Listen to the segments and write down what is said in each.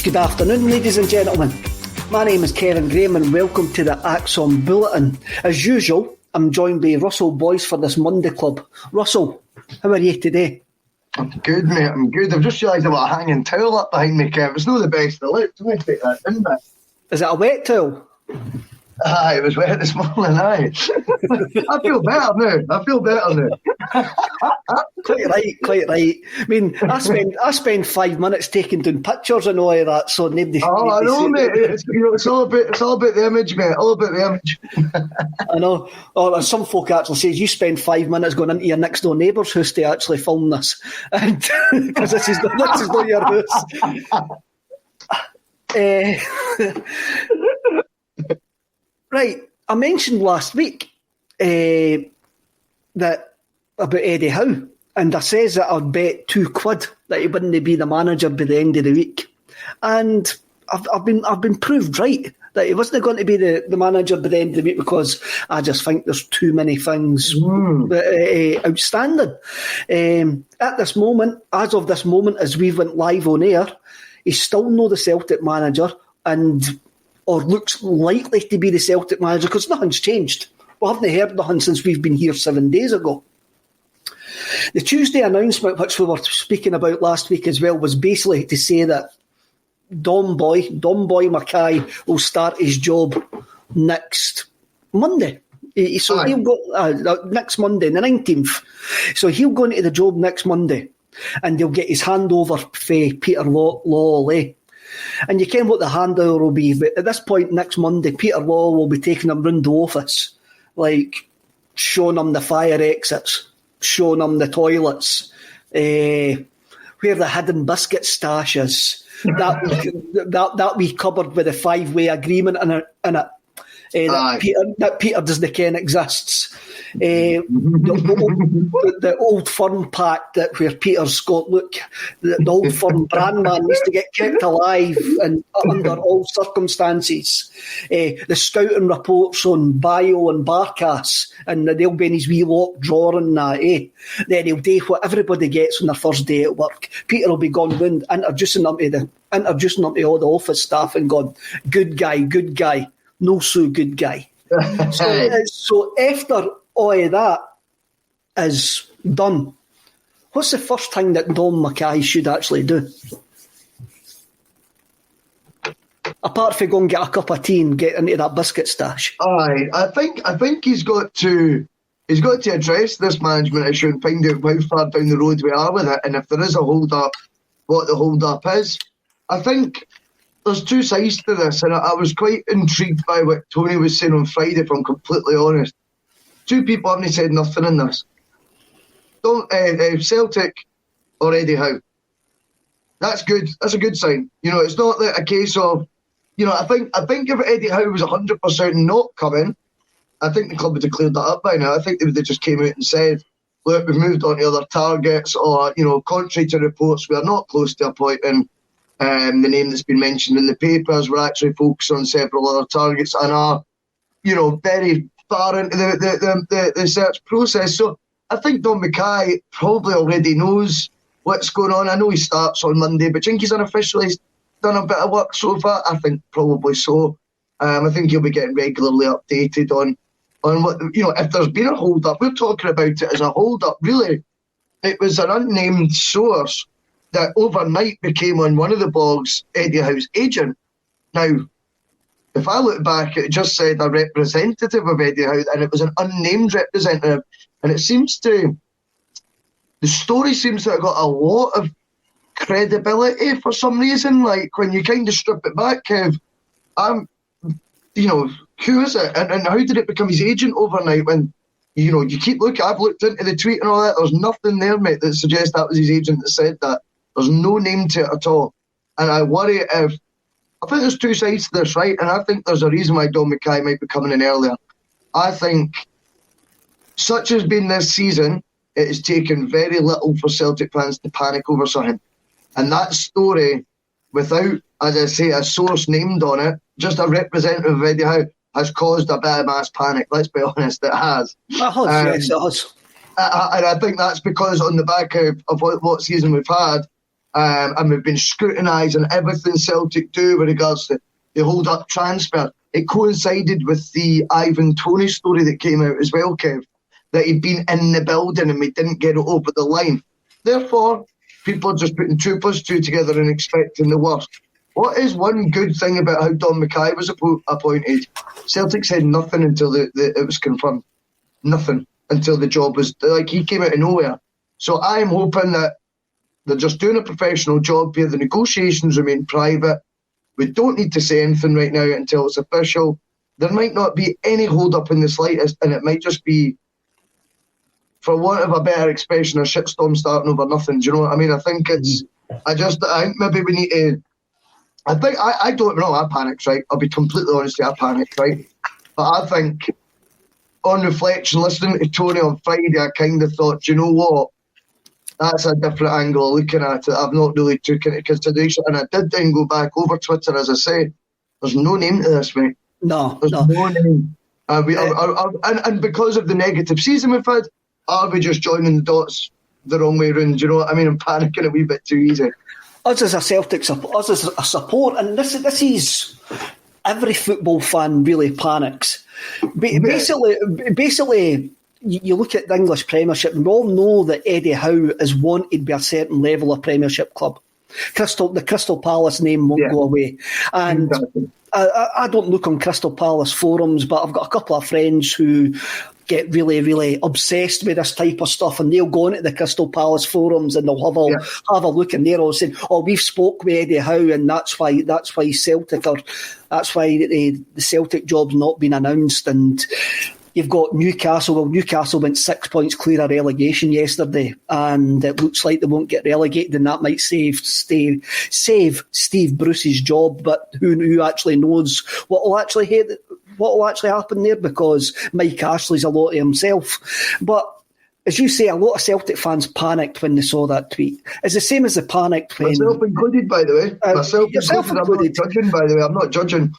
Good afternoon, ladies and gentlemen. My name is Kevin Graham and welcome to the Axon Bulletin. As usual, I'm joined by Russell Boyce for this Monday Club. Russell, how are you today? I'm good, mate. I'm good. I've just realised I've got a hanging towel up behind me, Kev. It's not the best to look. Don't take that, didn't it? Is it a wet towel? Aye, it was wet this morning, aye. I feel better now. Quite right. I mean, I spend 5 minutes taking down pictures and all of that, so nobody. Oh, I know, mate. It's all about the image, mate. All about the image. I know. Oh, some folk actually says you spend 5 minutes going into your next door neighbour's house to actually film this, and because this is not your house. Right, I mentioned last week that about Eddie Howe, and I says that I'd bet £2 that he wouldn't be the manager by the end of the week, and I've been proved right that he wasn't going to be the manager by the end of the week because I just think there's too many things outstanding. At this moment, as of this moment, as we went live on air, he's still not the Celtic manager or looks likely to be the Celtic manager because nothing's changed. We haven't heard nothing since we've been here 7 days ago. The Tuesday announcement, which we were speaking about last week as well, was basically to say that Dom Boy McKay will start his job next Monday. So he'll go next Monday, the 19th. So he'll go into the job next Monday and they'll get his handover for Peter Lawley. And you ken what the handover will be, but at this point next Monday, Peter Law will be taking him round the office, like showing him the fire exits, showing him the toilets, where the hidden biscuit stash is, that wee cupboard with a 5-way agreement in it, that Peter doesn't ken exists. The old firm pack that where Peter's got, look, the old firm brand man needs to get kept alive and under all circumstances. The scouting reports on Bio and Barkas, and they'll be in his wee locked drawer and that. Then he'll do what everybody gets on their first day at work. Peter will be gone round introducing them to all the office staff and gone, good guy, no so good guy. So after all of that is done, what's the first thing that Dom McKay should actually do? Apart from go and get a cup of tea and get into that biscuit stash. Aye, I think he's got to address this management issue and find out how far down the road we are with it, and if there is a hold up, what the hold up is. I think there's two sides to this, and I was quite intrigued by what Tony was saying on Friday, if I'm completely honest. Two people haven't said nothing in this. Celtic or Eddie Howe. That's good. That's a good sign. It's not like a case of, I think if Eddie Howe was 100% not coming, I think the club would have cleared that up by now. I think they would have just came out and said, look, we've moved on to other targets, or, contrary to reports, we are not close to appointing the name that's been mentioned in the papers. We're actually focused on several other targets and are, very far into the search process. So I think Dom McKay probably already knows what's going on. I know he starts on Monday, but do you think he's unofficially done a bit of work so far? I think probably so. I think he'll be getting regularly updated on what, if there's been a hold-up. We're talking about it as a hold-up. Really, it was an unnamed source that overnight became on one of the blogs Eddie Howe's agent. Now, if I look back, it just said a representative of Eddie Howe, and it was an unnamed representative. And the story seems to have got a lot of credibility for some reason. Like, when you kind of strip it back, Kev, who is it? And how did it become his agent overnight when, you keep looking. I've looked into the tweet and all that. There's nothing there, mate, that suggests that was his agent that said that. There's no name to it at all. And I worry I think there's two sides to this, right? And I think there's a reason why Dom McKay might be coming in earlier. I think, such has been this season, it has taken very little for Celtic fans to panic over something. And that story, without, as I say, a source named on it, just a representative of Eddie Howe, has caused a bit of mass panic. Let's be honest, it has. It has, yes, it has. And I think that's because on the back of what season we've had, and we've been scrutinising everything Celtic do with regards to the hold-up transfer. It coincided with the Ivan Toney story that came out as well, Kev, that he'd been in the building and we didn't get it over the line. Therefore, people are just putting 2 plus 2 together and expecting the worst. What is one good thing about how Dom McKay was appointed? Celtic said nothing until it was confirmed. Nothing until the job was... he came out of nowhere. So I'm hoping that they're just doing a professional job here. The negotiations remain private. We don't need to say anything right now until it's official. There might not be any hold-up in the slightest, and it might just be, for want of a better expression, a shitstorm starting over nothing. Do you know what I mean? I think maybe we need to... I don't know, I panicked, right? I'll be completely honest, I panicked, right? But I think, on reflection, listening to Tony on Friday, I kind of thought, do you know what? That's a different angle of looking at it. I've not really taken into consideration. And I did then go back over Twitter, as I say. There's no name to this, mate. There's no name. And because of the negative season we've had, are we just joining the dots the wrong way round? Do you know what I mean? I'm panicking a wee bit too easy. Us as a Celtic support, and this is every football fan really panics. Basically, you look at the English Premiership, and we all know that Eddie Howe is wanted by a certain level of Premiership club. The Crystal Palace name won't go away. And exactly. I don't look on Crystal Palace forums, but I've got a couple of friends who get really, really obsessed with this type of stuff, and they'll go into the Crystal Palace forums and they'll have a look, and they're all saying, "Oh, we've spoke with Eddie Howe, and that's why Celtic that's why the Celtic job's not been announced." And you've got Newcastle. Well, Newcastle went 6 points clear of relegation yesterday, and it looks like they won't get relegated, and that might save Steve Bruce's job. But who actually knows what will actually happen there, because Mike Ashley's a lot of himself. But as you say, a lot of Celtic fans panicked when they saw that tweet. It's the same as they panicked when... Myself included, by the way. Myself included. I'm not judging, by the way. I'm not judging.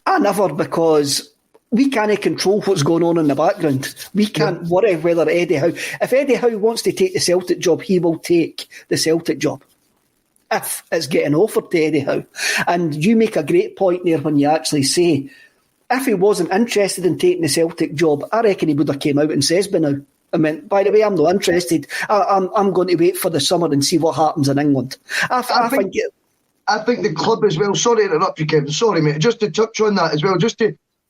I never, because we can't control what's going on in the background. We can't worry whether Eddie Howe... If Eddie Howe wants to take the Celtic job, he will take the Celtic job, if it's getting offered to Eddie Howe. And you make a great point there when you actually say, if he wasn't interested in taking the Celtic job, I reckon he would have came out and says by now, I mean, by the way, I'm not interested. I'm going to wait for the summer and see what happens in England. I think the club as well, sorry to interrupt you, Kevin, sorry mate, just to touch on that as well,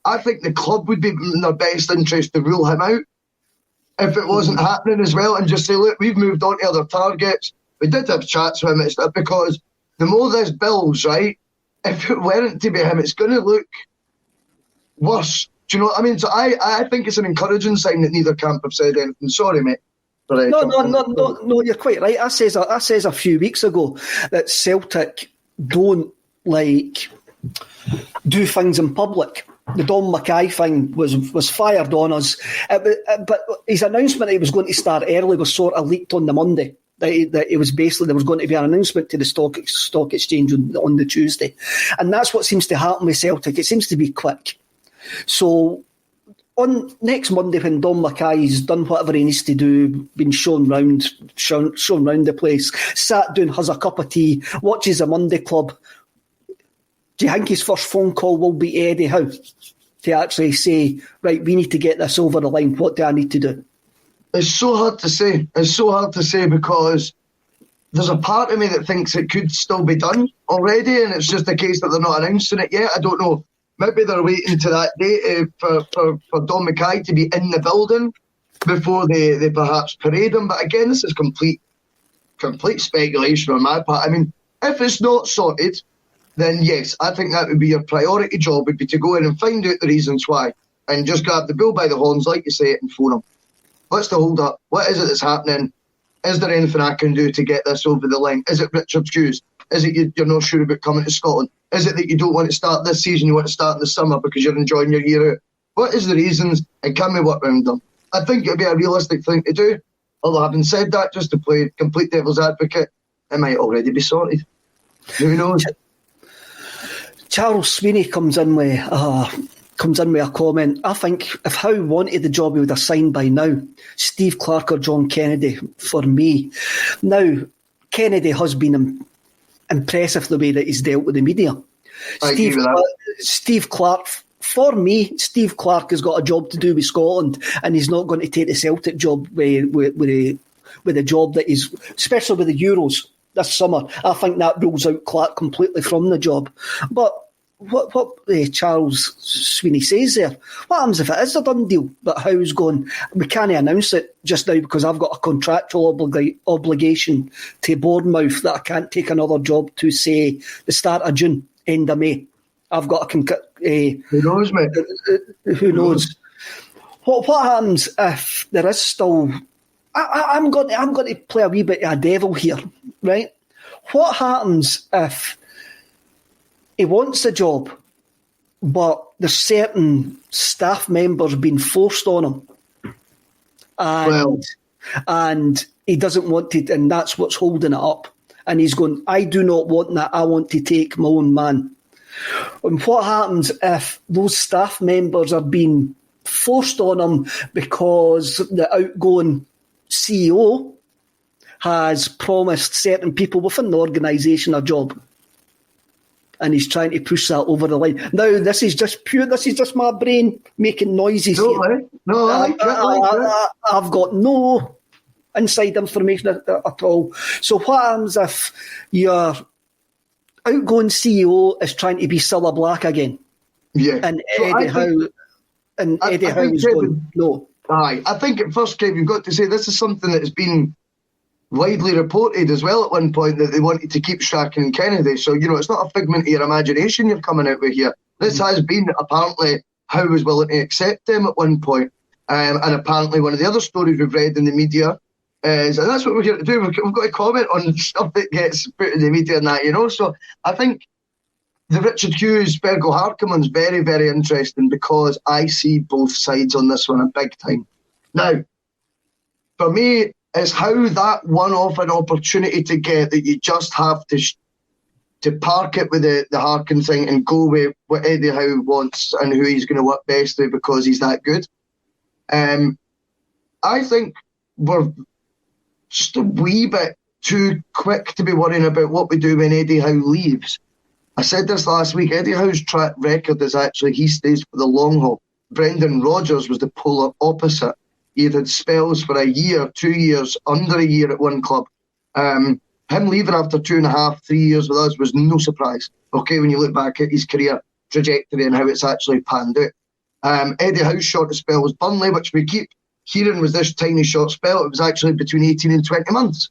I think the club would be in their best interest to rule him out if it wasn't happening as well, and just say, look, we've moved on to other targets. We did have chats with him, because the more this builds, right, if it weren't to be him, it's going to look worse. Do you know what I mean? So I think it's an encouraging sign that neither camp have said anything. Sorry, mate. No, you're quite right. I says a few weeks ago that Celtic don't do things in public. The Dom McKay thing was fired on us, but his announcement that he was going to start early was sort of leaked on the Monday. That it was basically there was going to be an announcement to the stock exchange on the Tuesday, and that's what seems to happen with Celtic. It seems to be quick. So on next Monday, when Dom McKay's done whatever he needs to do, been shown round the place, sat down, has a cup of tea, watches a Monday Club, do you think his first phone call will be Eddie Howe to actually say, right, we need to get this over the line, what do I need to do? It's so hard to say. Because there's a part of me that thinks it could still be done already, and it's just a case that they're not announcing it yet. I don't know. Maybe they're waiting to that day for Dom McKay to be in the building before they perhaps parade him. But again, this is complete speculation on my part. I mean, if it's not sorted, then yes, I think that would be your priority job, would be to go in and find out the reasons why. and just grab the bull by the horns, like you say, and phone him. What's the hold up? What is it that's happening? Is there anything I can do to get this over the line? Is it Richard Hughes? Is it you're not sure about coming to Scotland? Is it that you don't want to start this season, you want to start in the summer because you're enjoying your year out? What is the reasons, and can we work around them? I think it'd be a realistic thing to do. Although having said that, just to play complete devil's advocate, it might already be sorted. Who knows? Charles Sweeney comes in with a comment. I think if Howe wanted the job, he would have signed by now. Steve Clarke or John Kennedy for me. Now, Kennedy has been impressive the way that he's dealt with the media. Steve Clarke, for me, Steve Clarke has got a job to do with Scotland, and he's not going to take the Celtic job with the job that he's, especially with the Euros this summer. I think that rules out Clarke completely from the job. But what Charles Sweeney says there, what happens if it is a done deal, but Howe's going, we can't announce it just now because I've got a contractual obligation to Bournemouth that I can't take another job to, say, the start of June, end of May. I've got a... who knows, mate? Who knows? What happens if there is still... I'm going to play a wee bit of a devil here, right? What happens if he wants the job, but there's certain staff members being forced on him, and he doesn't want it, and that's what's holding it up. And he's going, I do not want that. I want to take my own man. And what happens if those staff members are being forced on him because the outgoing CEO has promised certain people within the organisation a job, and he's trying to push that over the line? Now, this is just my brain making noises here. I've got no inside information at all. So what happens if your outgoing CEO is trying to be Cilla Black again? Yeah. And Eddie Howe is going, no. Aye, I think at first, Kev, you've got to say this is something that has been widely reported as well at one point, that they wanted to keep Strachan and Kennedy. So, it's not a figment of your imagination you're coming out with here. This has been, apparently, Howe was willing to accept them at one point. And apparently one of the other stories we've read in the media is, and that's what we're here to do, we've got to comment on stuff that gets put in the media and that, So I think the Richard Hughes, Fergal Harkoman's very, very interesting because I see both sides on this one a big time. Now, for me, it's how that one-off an opportunity to get that you just have to park it with the Harkin thing and go with what Eddie Howe wants and who he's going to work best with because he's that good. I think we're just a wee bit too quick to be worrying about what we do when Eddie Howe leaves. I said this last week, Eddie Howe's track record is actually he stays for the long haul. Brendan Rodgers was the polar opposite. He had spells for a year, 2 years, under a year at one club. Him leaving after 2.5, 3 years with us was no surprise, okay, when you look back at his career trajectory and how it's actually panned out. Eddie Howe's shortest spell was Burnley, which we keep hearing was this tiny short spell. It was actually between 18 and 20 months.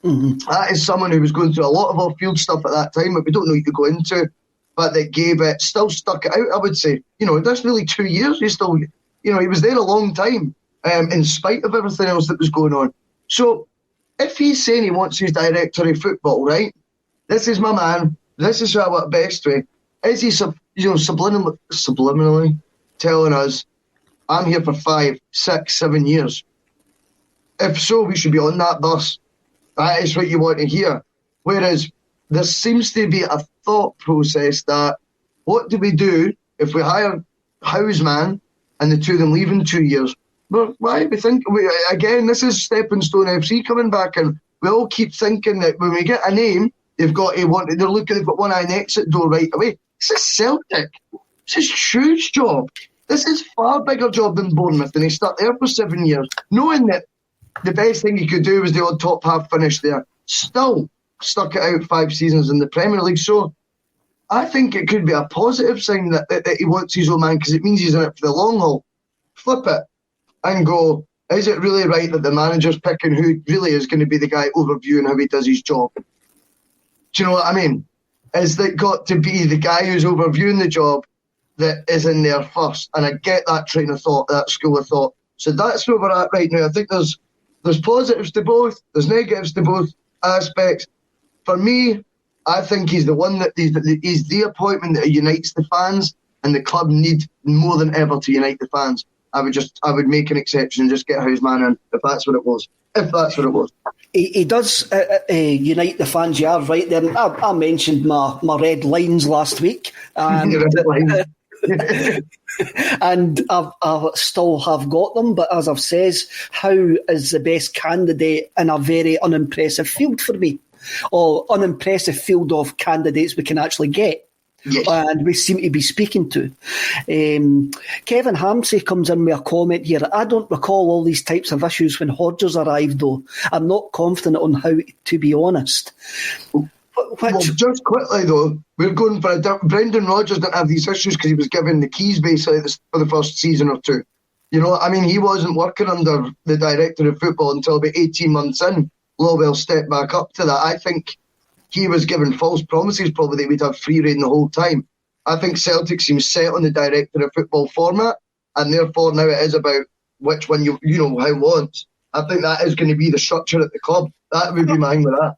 Mm-hmm. That is someone who was going through a lot of off-field stuff at that time that we don't know you could go into, but that gave it, still stuck it out, I would say. That's really 2 years. He still, he was there a long time, in spite of everything else that was going on. So if he's saying he wants his director of football, right, this is my man, this is who I work best with, is he subliminally telling us, I'm here for 5, 6, 7 years? If so, we should be on that bus. That is what you want to hear. Whereas there seems to be a thought process that, what do we do if we hire Howe's man and the two of them leave in 2 years? Well, why? Again, this is Stepping Stone FC coming back, and we all keep thinking that when we get a name, they've got one eye on the exit door right away. This is Celtic. This is Hugh's job. This is far bigger job than Bournemouth, and he stuck there for 7 years, knowing that the best thing he could do was the odd top half finish there. Still stuck it out 5 seasons in the Premier League. So I think it could be a positive sign that he wants his own man, because it means he's in it for the long haul. Flip it and go, is it really right that the manager's picking who really is going to be the guy overviewing how he does his job? Do you know what I mean? Is that got to be the guy who's overviewing the job that is in there first. And I get that train of thought, that school of thought. So that's where we're at right now. I think there's positives to both, there's negatives to both aspects. For me, I think he's the one that he's the appointment that unites the fans, and the club need more than ever to unite the fans. I would make an exception and just get Howe's man in, if that's what it was. He does unite the fans. You are right there. I mentioned my red lines last week, and and I still have got them. But as I've says, Howe is the best candidate in a very unimpressive field for me, or unimpressive field of candidates we can actually get. Yes. And we seem to be speaking to. Kevin Hamsey comes in with a comment here. I don't recall all these types of issues when Hodges arrived, though. I'm not confident on how, to be honest. Well, just quickly, though, we're going for Brendan Rodgers didn't have these issues because he was given the keys basically for the first season or two. You know, I mean, he wasn't working under the director of football until about 18 months in. Lowell stepped back up to that. I think he was given false promises probably that we'd have free rein the whole time. I think Celtic seems set on the director of football format, and therefore now it is about which one you know Howe wants. I think that is going to be the structure at the club. That would be my aim with that.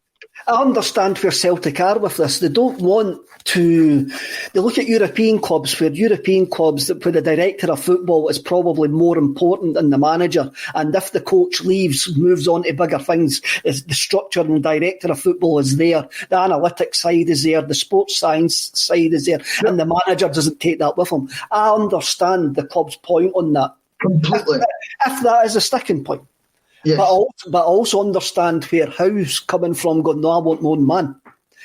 I understand where Celtic are with this. They don't want to... They look at European clubs where the director of football is probably more important than the manager. And if the coach leaves, moves on to bigger things, the structure and director of football is there. The analytics side is there. The sports science side is there. Yep. And the manager doesn't take that with him. I understand the club's point on that. Completely. If that is a sticking point. Yes. But I also understand where Howe's coming from, going, no, I want my own man.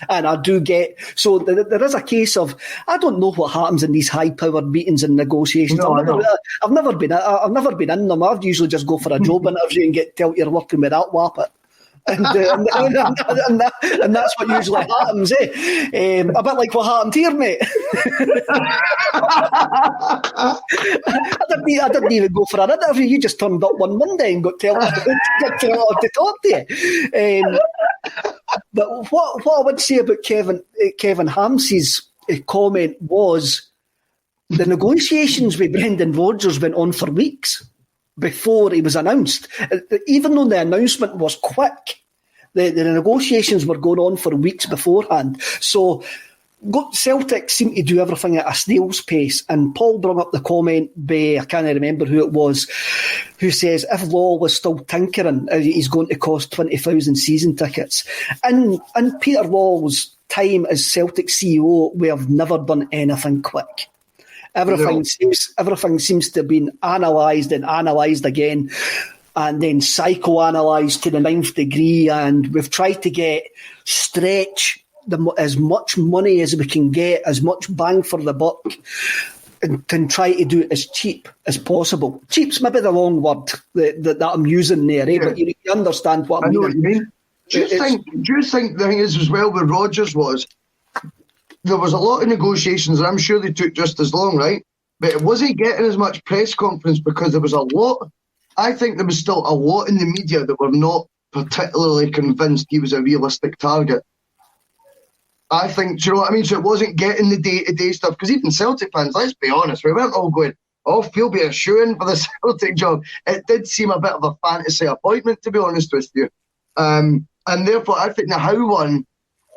And I do get... So there is a case of, I don't know what happens in these high-powered meetings and negotiations. No, I've never been in them. I'd usually just go for a job interview and get told you're working with that wappet. And that's what usually happens, eh? A bit like what happened here, mate. I didn't even go for an interview. You just turned up one Monday and got told to talk to you. But what I would say about Kevin Hamsey's comment was the negotiations with Brendan Rodgers went on for weeks before he was announced. Even though the announcement was quick, the negotiations were going on for weeks beforehand. So Celtic seem to do everything at a snail's pace. And Paul brought up the comment by, I can't remember who it was, who says if Law was still tinkering, he's going to cost 20,000 season tickets. And Peter Law's time as Celtic CEO, we have never done anything quick. Everything seems to have been analysed and analysed again, and then psychoanalysed to the 9th degree, and we've tried to stretch as much money as we can get, as much bang for the buck, and try to do it as cheap as possible. Cheap's maybe the wrong word that I'm using there, eh? Yeah. But you understand what I mean. I know what you mean. Do you think the thing is as well with Rodgers was, there was a lot of negotiations, and I'm sure they took just as long, right? But it wasn't getting as much press conference because there was a lot. I think there was still a lot in the media that were not particularly convinced he was a realistic target. I think, do you know what I mean? So it wasn't getting the day-to-day stuff, because even Celtic fans, let's be honest, we weren't all going, oh, Phil be a shoo-in for the Celtic job. It did seem a bit of a fantasy appointment, to be honest with you. And therefore, I think the Howe one,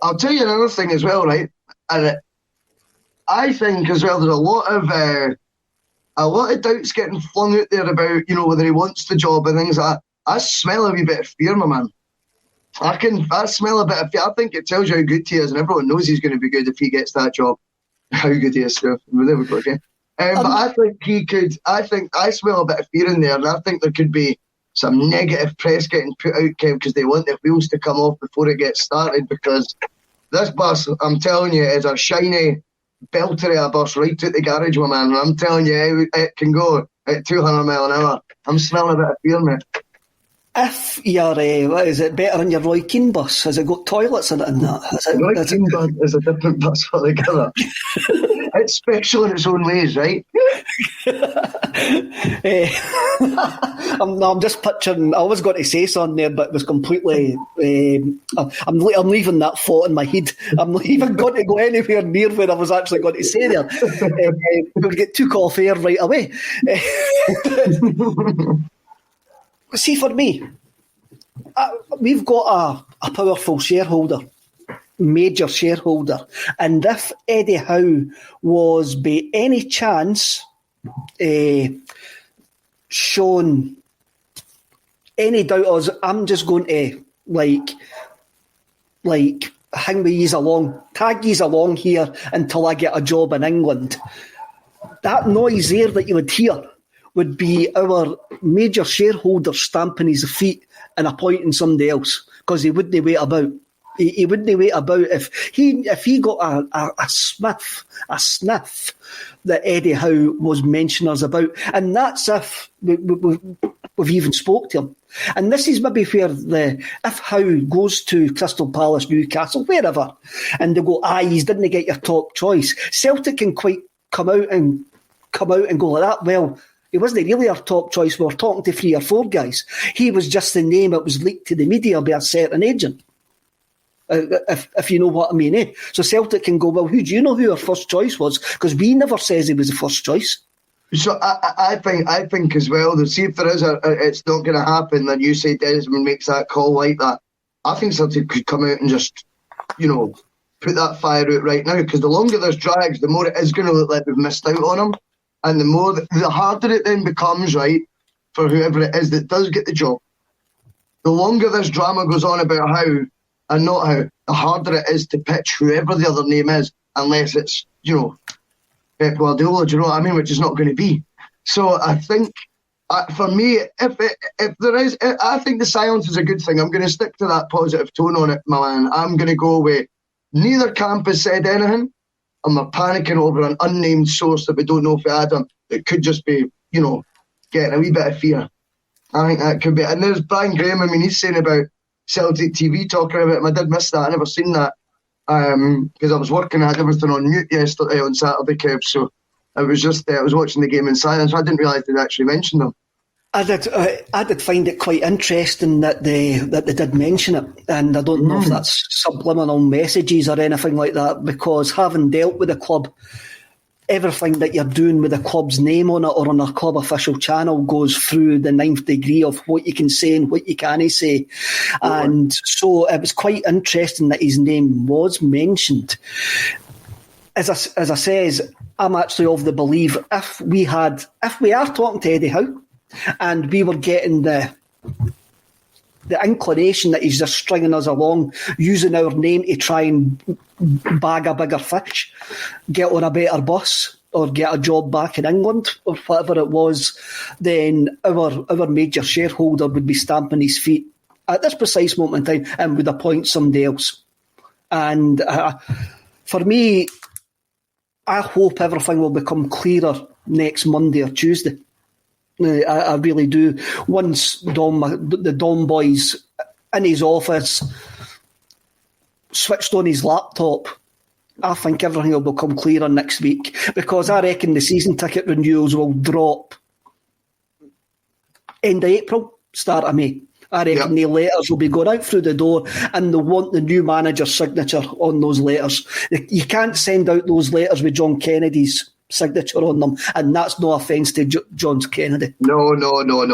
I'll tell you another thing as well, right? And I think as well, there's a lot of doubts getting flung out there about, whether he wants the job and things like that. I smell a wee bit of fear, my man. I smell a bit of fear. I think it tells you how good he is, and everyone knows he's going to be good if he gets that job. How good he is, so there we go again. But I think he could. I smell a bit of fear in there, and I think there could be some negative press getting put out, Kev, because they want the wheels to come off before it gets started, because this bus, I'm telling you, is a shiny belter of a bus right out the garage, my man. And I'm telling you, it can go at 200 mile an hour. I'm smelling a bit of fear, mate. If you're, is it better than your Roy Keane bus? Has it got toilets in it and that? Roy Keane bus is a different bus altogether. It's special in its own ways, right? I'm just picturing. I was going to say something there, but it was completely. I'm leaving that thought in my head. I'm not even going to go anywhere near where I was actually going to say there. We'll get took off air right away. See, for me, we've got a powerful shareholder. Major shareholder, and if Eddie Howe was by any chance shown any doubt us, I'm just going to like hang with yous along, tag yous along here until I get a job in England. That noise there that you would hear would be our major shareholder stamping his feet and appointing somebody else, because he wouldn't wait about. He wouldn't wait about if he got a sniff that Eddie Howe was mentioning us about, and that's if we've even spoke to him. And this is maybe where if Howe goes to Crystal Palace, Newcastle, wherever, and they go, you didn't get your top choice. Celtic can quite come out and go like that. Well, he wasn't really our top choice. We were talking to 3 or 4 guys. He was just the name that was leaked to the media by a certain agent. If you know what I mean, eh? So Celtic can go, well, who do you know who our first choice was? Because we never says he was the first choice. So I think as well, that see if there is it's not going to happen, then you say Desmond makes that call like that. I think Celtic could come out and just, put that fire out right now, because the longer this drags, the more it is going to look like we've missed out on him, and the harder it then becomes, right, for whoever it is that does get the job. The longer this drama goes on about how and not how, the harder it is to pitch whoever the other name is, unless it's, Pep Guardiola, do you know what I mean? Which is not going to be. So I think, for me, if there is, I think the silence is a good thing. I'm going to stick to that positive tone on it, Milan. I'm going to go with neither camp has said anything, and we're panicking over an unnamed source that we don't know if we had him. It could just be, getting a wee bit of fear. I think that could be. And there's Brian Graham, he's saying about Celtic TV talking about him. I did miss that. I never seen that because I was working. I had everything on mute yesterday on Saturday, Kev. So I was just I was watching the game in silence. I didn't realise they'd actually mentioned them. I did find it quite interesting that they did mention it, and I don't know if that's subliminal messages or anything like that, because having dealt with the club, everything that you're doing with the club's name on it or on a club official channel goes through the 9th degree of what you can say and what you can't say. And so it was quite interesting that his name was mentioned. As I says, I'm actually of the belief if we are talking to Eddie Howe and we were getting the inclination that he's just stringing us along, using our name to try and bag a bigger fish, get on a better bus, or get a job back in England, or whatever it was, then our major shareholder would be stamping his feet at this precise moment in time and would appoint somebody else. And for me, I hope everything will become clearer next Monday or Tuesday. I really do. Once the Dom boys in his office switched on his laptop, I think everything will become clearer next week, because I reckon the season ticket renewals will drop end of April, start of May. I reckon the letters will be going out through the door, and they'll want the new manager's signature on those letters. You can't send out those letters with John Kennedy's signature on them, and that's no offence to John Kennedy. No,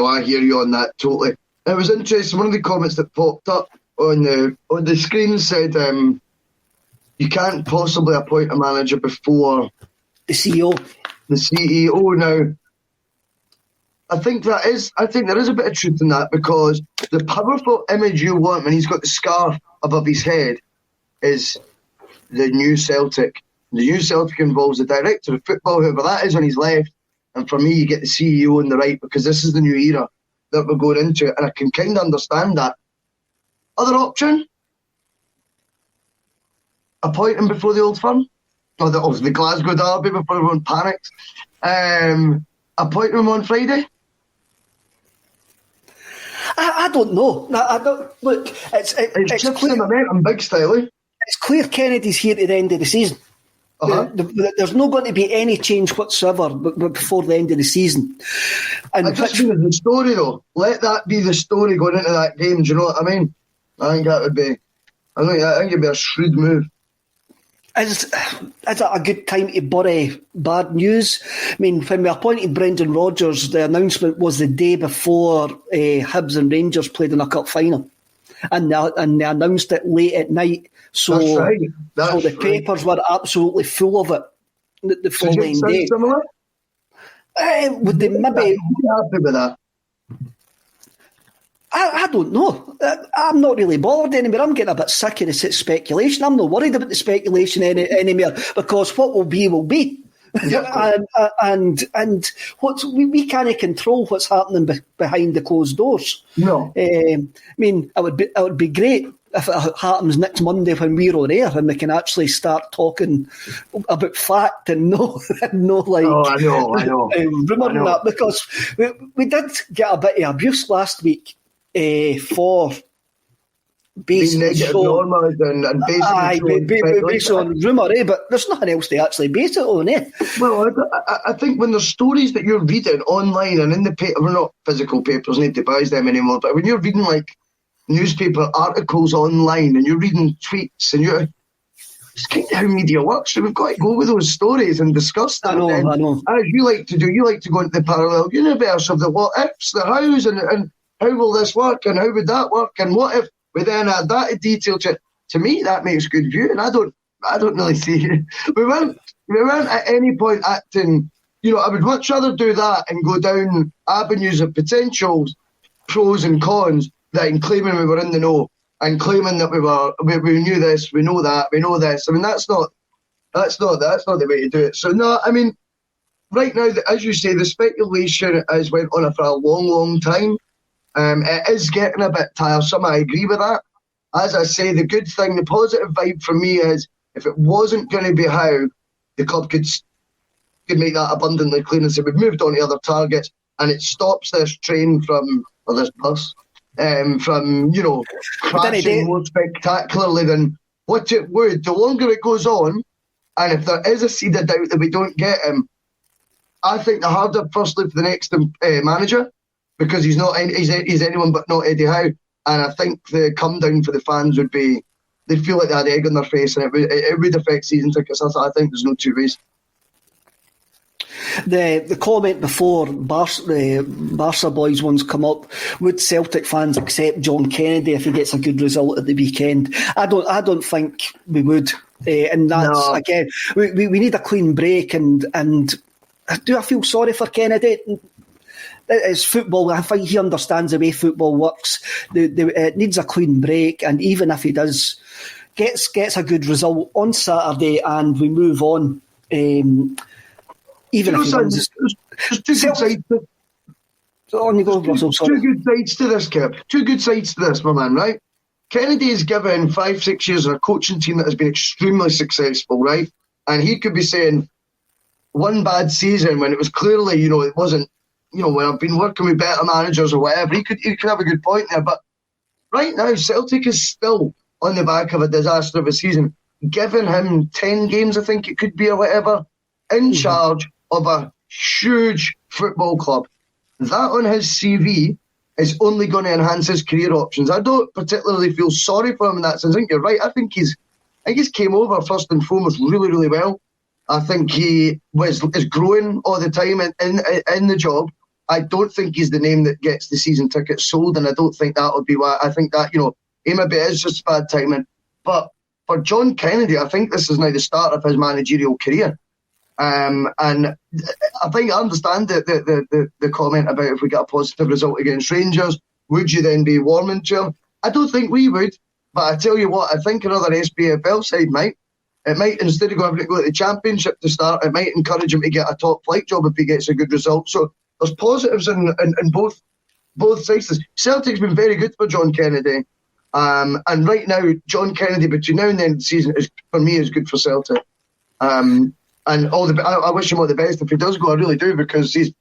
I hear you on that totally. It was interesting. One of the comments that popped up on the screen said, "You can't possibly appoint a manager before the CEO." The CEO. Now, I think there is a bit of truth in that, because the powerful image you want when he's got the scarf above his head is the new Celtic. The new Celtic involves the director of football, whoever that is, on his left. And for me, you get the CEO on the right, because this is the new era that we're going into. And I can kind of understand that. Other option? Appoint him before the Old Firm? Or the Glasgow Derby before everyone panics. Appoint him on Friday? I don't know. I don't, look, it's just clear. momentum, big style. It's clear Kennedy's here to the end of the season. There's not going to be any change whatsoever before the end of the season. And I just think it's the story, though. Let that be the story going into that game. Do you know what I mean? I think that would be. I think it'd be a shrewd move. Is it a good time to bury bad news? I mean, when we appointed Brendan Rodgers, the announcement was the day before Hibs and Rangers played in a cup final, and they announced it late at night. So, That's right. So the papers were absolutely full of it the following day. Similar? Would they maybe? Happy with that? I don't know. I'm not really bothered anymore. I'm getting a bit sick of the speculation. I'm not worried about the speculation anymore, because what will be will be. Yep. and what we can't control what's happening behind the closed doors. No. I mean, it would be great if it happens next Monday when we're on air and we can actually start talking about fact and no like I know. rumour and that, because we did get a bit of abuse last week for based and based on rumour, but there's nothing else to actually base it on, Well, I think when there's stories that you're reading online and in the paper, we're not physical papers, need to buy them anymore, but when you're reading like newspaper articles online and you're reading tweets and it's kind of how media works, so we've got to go with those stories and discuss them. I know. As you like to do, you like to go into the parallel universe of the what ifs, the hows, and how will this work and how would that work and what if we then add that in detail to me, that makes good view, and I don't really see it. We weren't at any point acting, I would much rather do that and go down avenues of potentials, pros and cons, than claiming we were in the know and claiming that we knew this, we know that, we know this. I mean, that's not the way to do it. So no, I mean, right now, as you say, the speculation has went on for a long, long time. It is getting a bit tiresome. I agree with that. As I say, the good thing, the positive vibe for me is if it wasn't going to be Howe, the club could make that abundantly clear and say we've moved on to other targets, and it stops this train this bus from crashing more spectacularly than what it would. The longer it goes on, and if there is a seed of doubt that we don't get him, I think the harder, firstly, for the next manager, because he's anyone but not Eddie Howe, and I think the come down for the fans would be, they'd feel like they had egg on their face, and it would affect season tickets. I think there's no two ways. The comment before the Barca boys ones come up, would Celtic fans accept John Kennedy if he gets a good result at the weekend? I don't think we would, and that's again we need a clean break, and do I feel sorry for Kennedy? It's football. I think he understands the way football works. It needs a clean break, and even if he does gets a good result on Saturday and we move on. Even if there's two good sides to on you go, Russell. Two good sides to this, Kip. Two good sides to this, my man, right? Kennedy is given 5-6 years of a coaching team that has been extremely successful, right? And he could be saying one bad season when it was clearly, it wasn't, when I've been working with better managers or whatever, he could have a good point there. But right now, Celtic is still on the back of a disaster of a season. Giving him 10 games, I think it could be, or whatever, in charge of a huge football club. That on his CV is only going to enhance his career options. I don't particularly feel sorry for him in that sense. I think you're right. I think he's came over first and foremost really, really well. I think he is growing all the time in the job. I don't think he's the name that gets the season tickets sold, and I don't think that would be why. I think that, maybe it is just bad timing. But for John Kennedy, I think this is now the start of his managerial career. And I think I understand the comment about if we get a positive result against Rangers, would you then be warming to him? I don't think we would, but I tell you what, I think another SPFL side might. It might, instead of going to go to the Championship to start, it might encourage him to get a top flight job if he gets a good result. So there's positives in both sides. Celtic's been very good for John Kennedy, and right now John Kennedy between now and the end of the season is good for Celtic. And I wish him all the best if he does go. I really do, because he's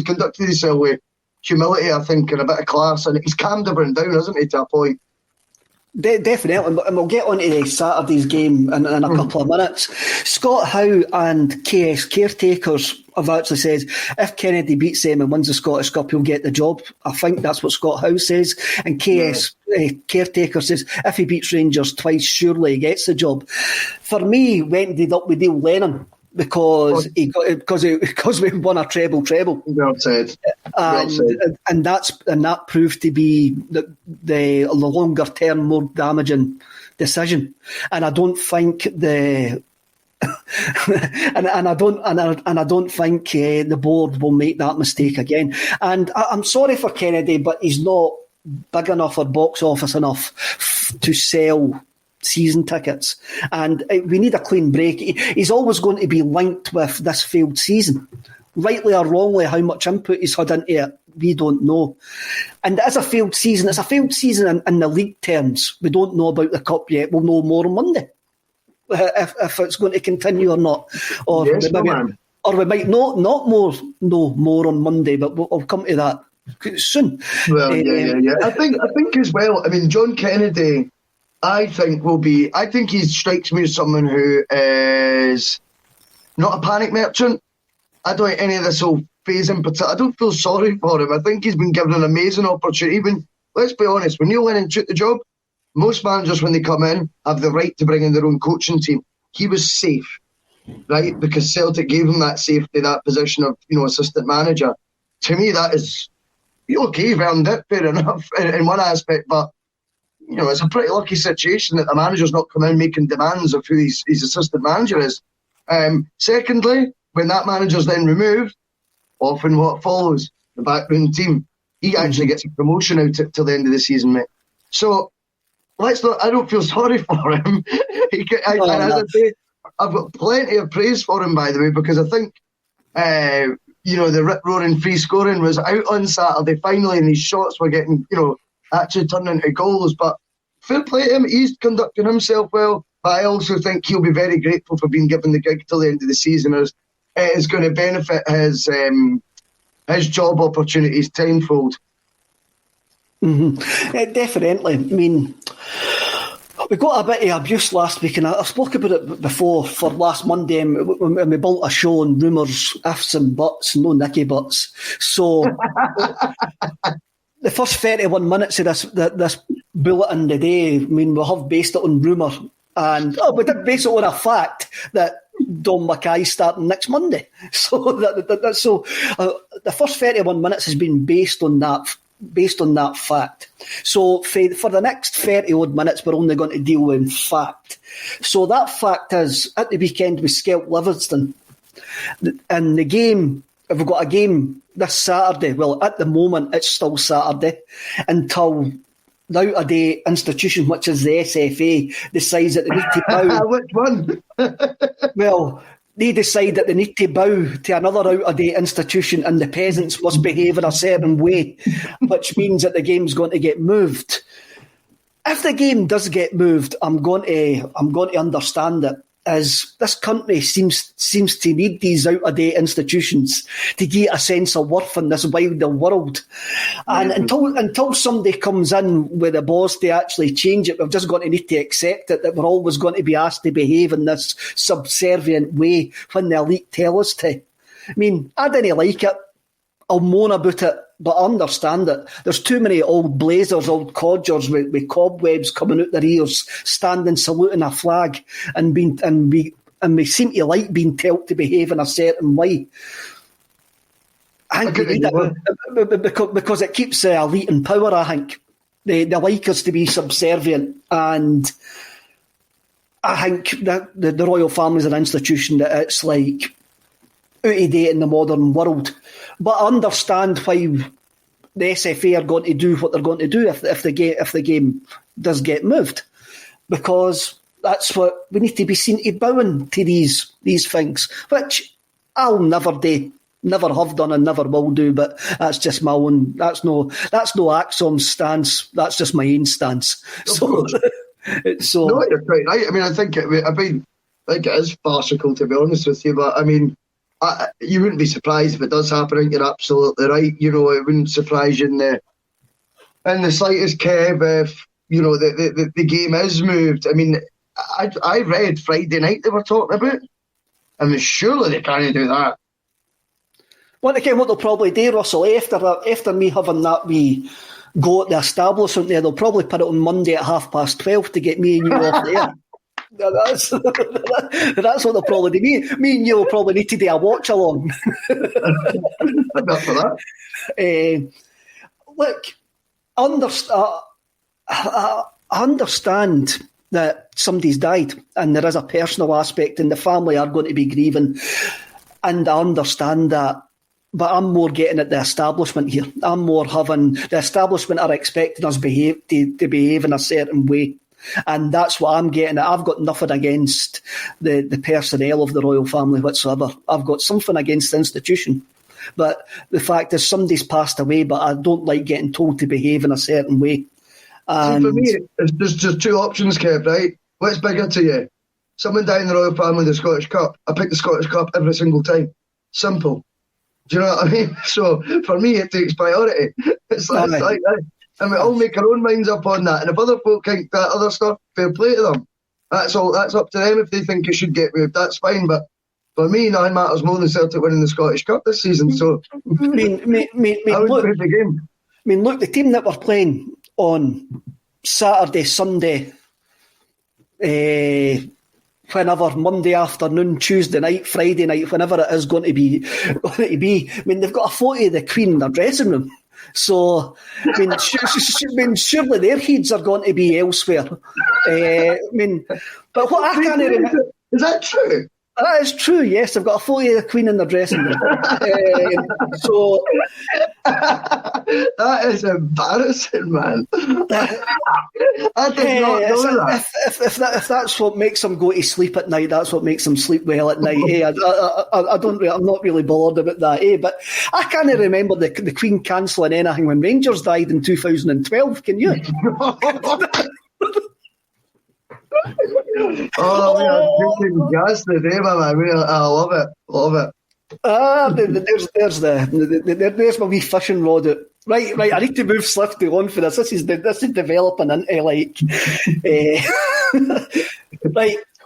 conducted himself with humility, I think, and a bit of class, and he's calmed everyone down, hasn't he, to a point? Definitely, and we'll get on to Saturday's game in a couple of minutes. Scott Howe and KS Caretakers have actually said if Kennedy beats them and wins the Scottish Cup, he'll get the job. I think that's what Scott Howe says. And KS Caretaker says if he beats Rangers twice, surely he gets the job. For me, we ended up with Neil Lennon because we won a treble. Well said. And that proved to be the longer term, more damaging decision. And I don't think and I don't think the board will make that mistake again. And I'm sorry for Kennedy, but he's not big enough or box office enough to sell season tickets, and we need a clean break. He's always going to be linked with this failed season, rightly or wrongly. How much input he's had into it, we don't know. And it is a failed season. It's a failed season in the league terms. We don't know about the cup yet. We'll know more on Monday if it's going to continue or not, or yes, we might know more on Monday. But we'll come to that soon. Well, yeah. I think as well. I mean, John Kennedy, I think he strikes me as someone who is not a panic merchant. I don't think any of this will phase him, but I don't feel sorry for him. I think he's been given an amazing opportunity. Even, let's be honest, when Neil Lennon took the job, most managers, when they come in, have the right to bring in their own coaching team. He was safe, right? Because Celtic gave him that safety, that position of, assistant manager. To me, that is, okay, you've earned it, fair enough, in one aspect, but it's a pretty lucky situation that the manager's not come in making demands of who his assistant manager is. Secondly, when that manager's then removed, often what follows, the backroom team, he actually gets a promotion out till the end of the season, mate. So, I don't feel sorry for him. I've got plenty of praise for him, by the way, because I think, the rip-roaring free scoring was out on Saturday finally, and his shots were getting, actually turning into goals. But fair play to him, he's conducting himself well. But I also think he'll be very grateful for being given the gig till the end of the season, as it is going to benefit his job opportunities tenfold. Mm-hmm. Definitely. I mean, we got a bit of abuse last week, and I spoke about it before for last Monday, when we built a show on rumours, ifs and buts, no Nicky buts. So the first 31 minutes of this bulletin today, I mean, we have based it on rumour, and we did base it on a fact that Dom McKay starting next Monday. So the first 31 minutes has been based on that fact. So for the next 30 odd minutes, we're only going to deal with fact. So that fact is, at the weekend with Skelp Livingston, and the game, if we've got a game this Saturday, well, at the moment it's still Saturday, until the out-of-date institution, which is the SFA, decides that they need to bow. Which one? Well, they decide that they need to bow to another out-of-date institution, and the peasants must behave in a certain way, which means that the game's going to get moved. If the game does get moved, I'm going to understand it, as this country seems to need these out-of-date institutions to get a sense of worth in this wider world. And until somebody comes in with a boss to actually change it, we've just got to need to accept it, that we're always going to be asked to behave in this subservient way when the elite tell us to. I mean, I didn't like it. I'll moan about it, but I understand it. There's too many old blazers, old codgers with cobwebs coming out their ears, standing saluting a flag, and we seem to like being told to behave in a certain way. I think we need it because it keeps the elite in power. I think they like us to be subservient, and I think that the royal family is an institution that it's like out of date in the modern world. But I understand why the SFA are going to do what they're going to do if the game does get moved, because that's what we need to be seen to bowing to these things, which I'll never do, never have done, and never will do. But that's just my own. That's no Axom's stance. That's just my own stance. So no, you're quite right. I mean, I think it is farcical, to be honest with you. But I mean, you wouldn't be surprised if it does happen. I think you're absolutely right. It wouldn't surprise you in the slightest, Kev, the game is moved. I mean, I read Friday night they were talking about. I mean, surely they can't do that. Well, again, what they'll probably do, Russell, after me having that wee go at the establishment there, they'll probably put it on Monday at 12:30 to get me and you off there. That's what they'll probably do. Me and you will probably need to do a watch along. Enough for that. Look, I understand that somebody's died and there is a personal aspect and the family are going to be grieving, and I understand that. But I'm more getting at the establishment here. I'm more having the establishment are expecting us to behave in a certain way. And that's what I'm getting at. I've got nothing against the personnel of the royal family whatsoever. I've got something against the institution. But the fact is somebody's passed away, but I don't like getting told to behave in a certain way. And see, for me, there's just two options, Kev, right? What's bigger to you? Someone died in the royal family of the Scottish Cup. I pick the Scottish Cup every single time. Simple. Do you know what I mean? So for me, it takes priority. It's like that. And we all make our own minds up on that. And if other folk think that other stuff, fair play to them. That's all. That's up to them. If they think it should get moved, that's fine. But for me, nothing matters more than Celtic winning the Scottish Cup this season. So I would play the game. I mean, look, the team that we're playing on Saturday, Sunday, whenever, Monday afternoon, Tuesday night, Friday night, whenever it is going to be. I mean, they've got a photo of the Queen in their dressing room. So, I mean, surely their heads are going to be elsewhere. But what I can't remember... Is that true? That is true, yes. They've got a photo of the Queen in their dressing room. So that is embarrassing, man. I did not know that. If that's what makes them go to sleep at night, that's what makes them sleep well at night. I'm not really bothered about that. But I can't remember the Queen cancelling anything when Rangers died in 2012. Can you? Oh, we are drinking gas today, man. I love it. There's my wee fishing rod out. Right. I need to move swiftly on for this. This is developing into right.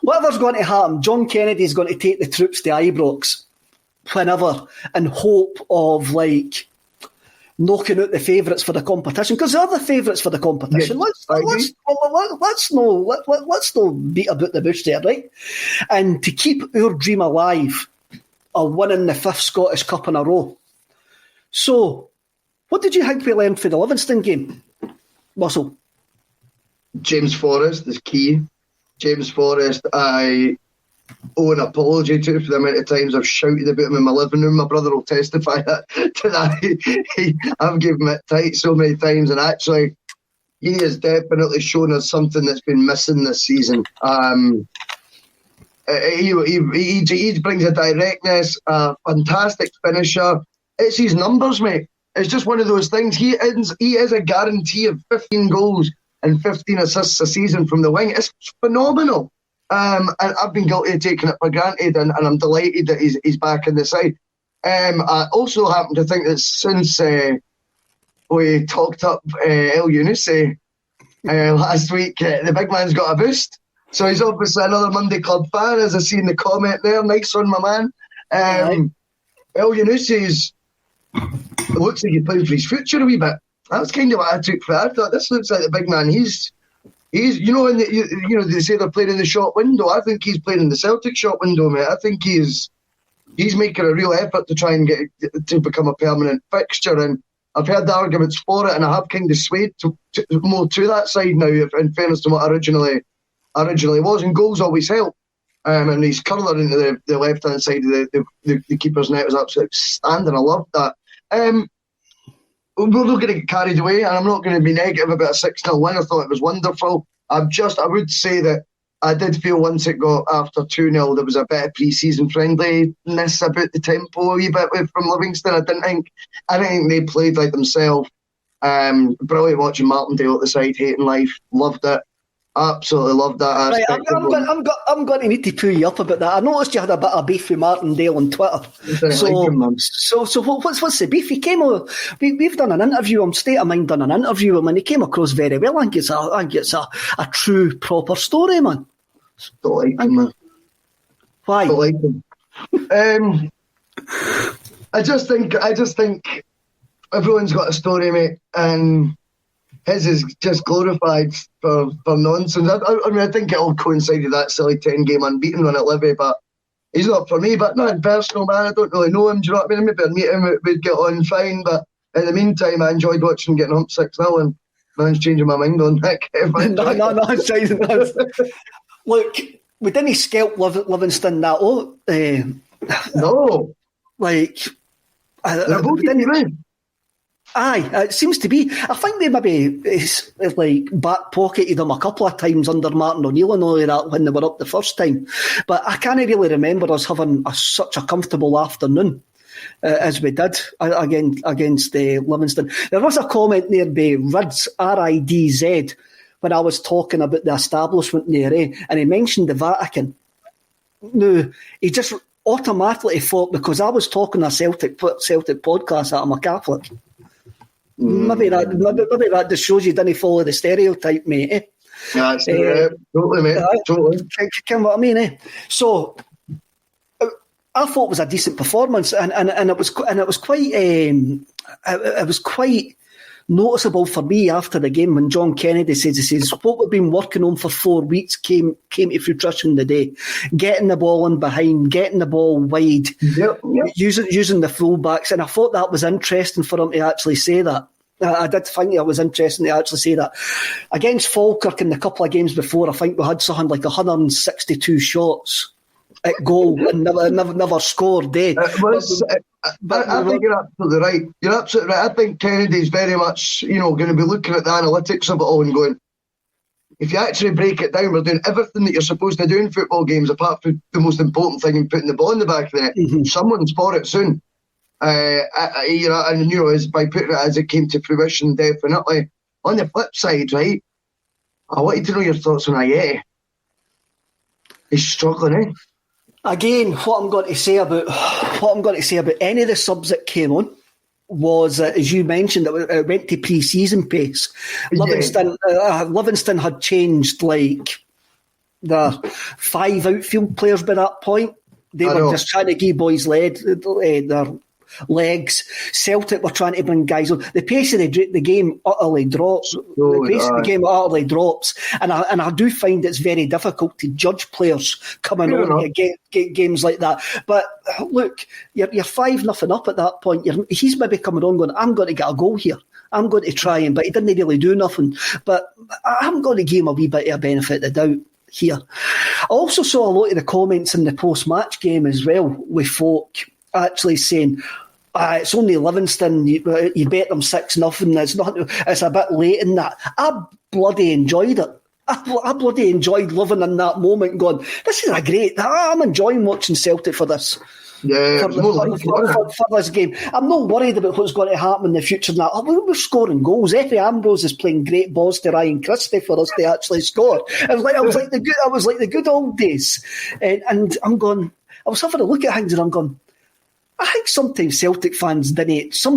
Whatever's going to happen, John Kennedy's going to take the troops to Ibrox whenever in hope of knocking out the favourites for the competition, because they're the favourites for the competition. Let's no beat about the bush there, right? And to keep our dream alive of winning the 5th Scottish Cup in a row. So, what did you think we learned for the Livingston game, Russell? James Forrest is key. James Forrest, I owe an apology to for the amount of times I've shouted about him in my living room. My brother will testify to that. I've given him it tight so many times, and actually he has definitely shown us something that's been missing this season. He brings a directness, a fantastic finisher. It's his numbers, mate. It's just one of those things. He is a guarantee of 15 goals and 15 assists a season from the wing. It's phenomenal. And I've been guilty of taking it for granted, and I'm delighted that he's back in the side. I also happen to think that since we talked up El Younousi last week, the big man's got a boost. So he's obviously another Monday Club fan, as I see in the comment there. Nice one, my man. El Younousi looks like he's playing for his future a wee bit. That's kind of what I took for it. I thought, this looks like the big man. He's they say they're playing in the shop window. I think he's playing in the Celtic shop window, mate. I think he's making a real effort to try and get to become a permanent fixture. And I've heard the arguments for it, and I have kind of swayed more to that side now, in fairness to what originally was. And goals always help. And his curler into the left-hand side of the keeper's net was absolutely outstanding. I loved that. We're not going to get carried away, and I'm not going to be negative about a 6-0 win. I thought it was wonderful. I would say that I did feel once it got after 2-0, there was a bit of pre-season friendliness about the tempo a wee bit from Livingston. I didn't think they played like themselves. Brilliant watching Martindale at the side, hating life, loved it. Absolutely loved that Right, aspect. I'm going to need to pull you up about that. I noticed you had a bit of beef with Martindale on Twitter. So what's the beef? He came over. We've done an interview. State of Mind done an interview with him, and he came across very well. I think it's a true, proper story, man. Don't like him, man. Why? Don't like him. I just think everyone's got a story, mate, and his is just glorified for nonsense. I mean, I think it all coincided with that silly 10-game unbeaten run at Livy, but he's not for me. But not in personal, man. I don't really know him. Do you know what I mean? Maybe I'd meet him, we'd get on fine. But in the meantime, I enjoyed watching him getting humped 6-0, and man's changing my mind on that. No. Look, we didn't scalp Livingston that low. No. Like, they're both right. Aye, it seems to be. I think they maybe it's like back pocketed them a couple of times under Martin O'Neill and all of that when they were up the first time. But I can't really remember us having such a comfortable afternoon as we did against Livingston. There was a comment there by Rids, R-I-D-Z, when I was talking about the establishment there, and he mentioned the Vatican. No, he just automatically thought because I was talking a Celtic podcast that I'm a Catholic. Maybe that just shows you didn't follow the stereotype, mate. Yeah, totally, mate. Totally. Can what I mean, eh? So I thought it was a decent performance, and it was quite noticeable for me after the game when John Kennedy says what we've been working on for 4 weeks came to fruition today. Getting the ball in behind, getting the ball wide, yep. using the fullbacks, and I thought that was interesting for him to actually say that. I did think it was interesting to actually say that. Against Falkirk in the couple of games before, I think we had something like 162 shots at goal and never scored. I think you're absolutely right. You're absolutely right. I think Kennedy's very much, going to be looking at the analytics of it all and going, if you actually break it down, we're doing everything that you're supposed to do in football games, apart from the most important thing in putting the ball in the back of the net. Mm-hmm. Someone's for it soon. And as by putting it as it came to fruition, definitely. On the flip side, right, I wanted to know your thoughts on Ayeti. He's struggling, eh? Again, what I'm going to say about any of the subs that came on was, as you mentioned, it went to pre-season pace. Livingston had changed like the 5 outfield players by that point. They were just trying to give boys their legs. Celtic were trying to bring guys on. The pace of the game utterly drops. And I do find it's very difficult to judge players coming on to games like that. But look, you're 5-0 up at that point. He's maybe coming on going, I'm going to get a goal here. I'm going to try him, but he didn't really do nothing. But I'm going to give him a wee bit of a benefit of the doubt here. I also saw a lot of the comments in the post-match game as well with folk actually saying, it's only Livingston, you bet them 6-0, it's a bit late in that. I bloody enjoyed it. I bloody enjoyed living in that moment going, this is I'm enjoying watching Celtic for this. Yeah, for this game. I'm not worried about what's going to happen in the future. Now, we're scoring goals. Effie Ambrose is playing great balls to Ryan Christie for us to actually score. It was like the good old days. And I'm going, I was having a look at things and I'm going, I think sometimes some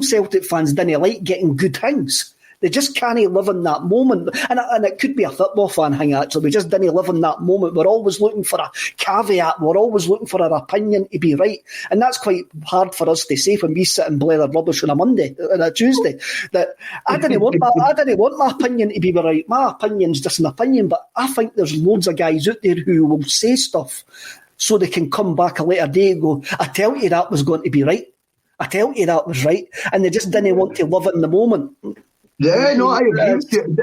Celtic fans didn't like getting good things. They just can't live in that moment. And it could be a football fan thing, actually. We just didn't live in that moment. We're always looking for a caveat. We're always looking for our opinion to be right. And that's quite hard for us to say when we sit and blather rubbish on a Monday, on a Tuesday. That I didn't want my opinion to be right. My opinion's just an opinion. But I think there's loads of guys out there who will say stuff so they can come back a later day and go, I tell you that was going to be right. I tell you that was right. And they just didn't want to live it in the moment. Yeah, no, I agree with you.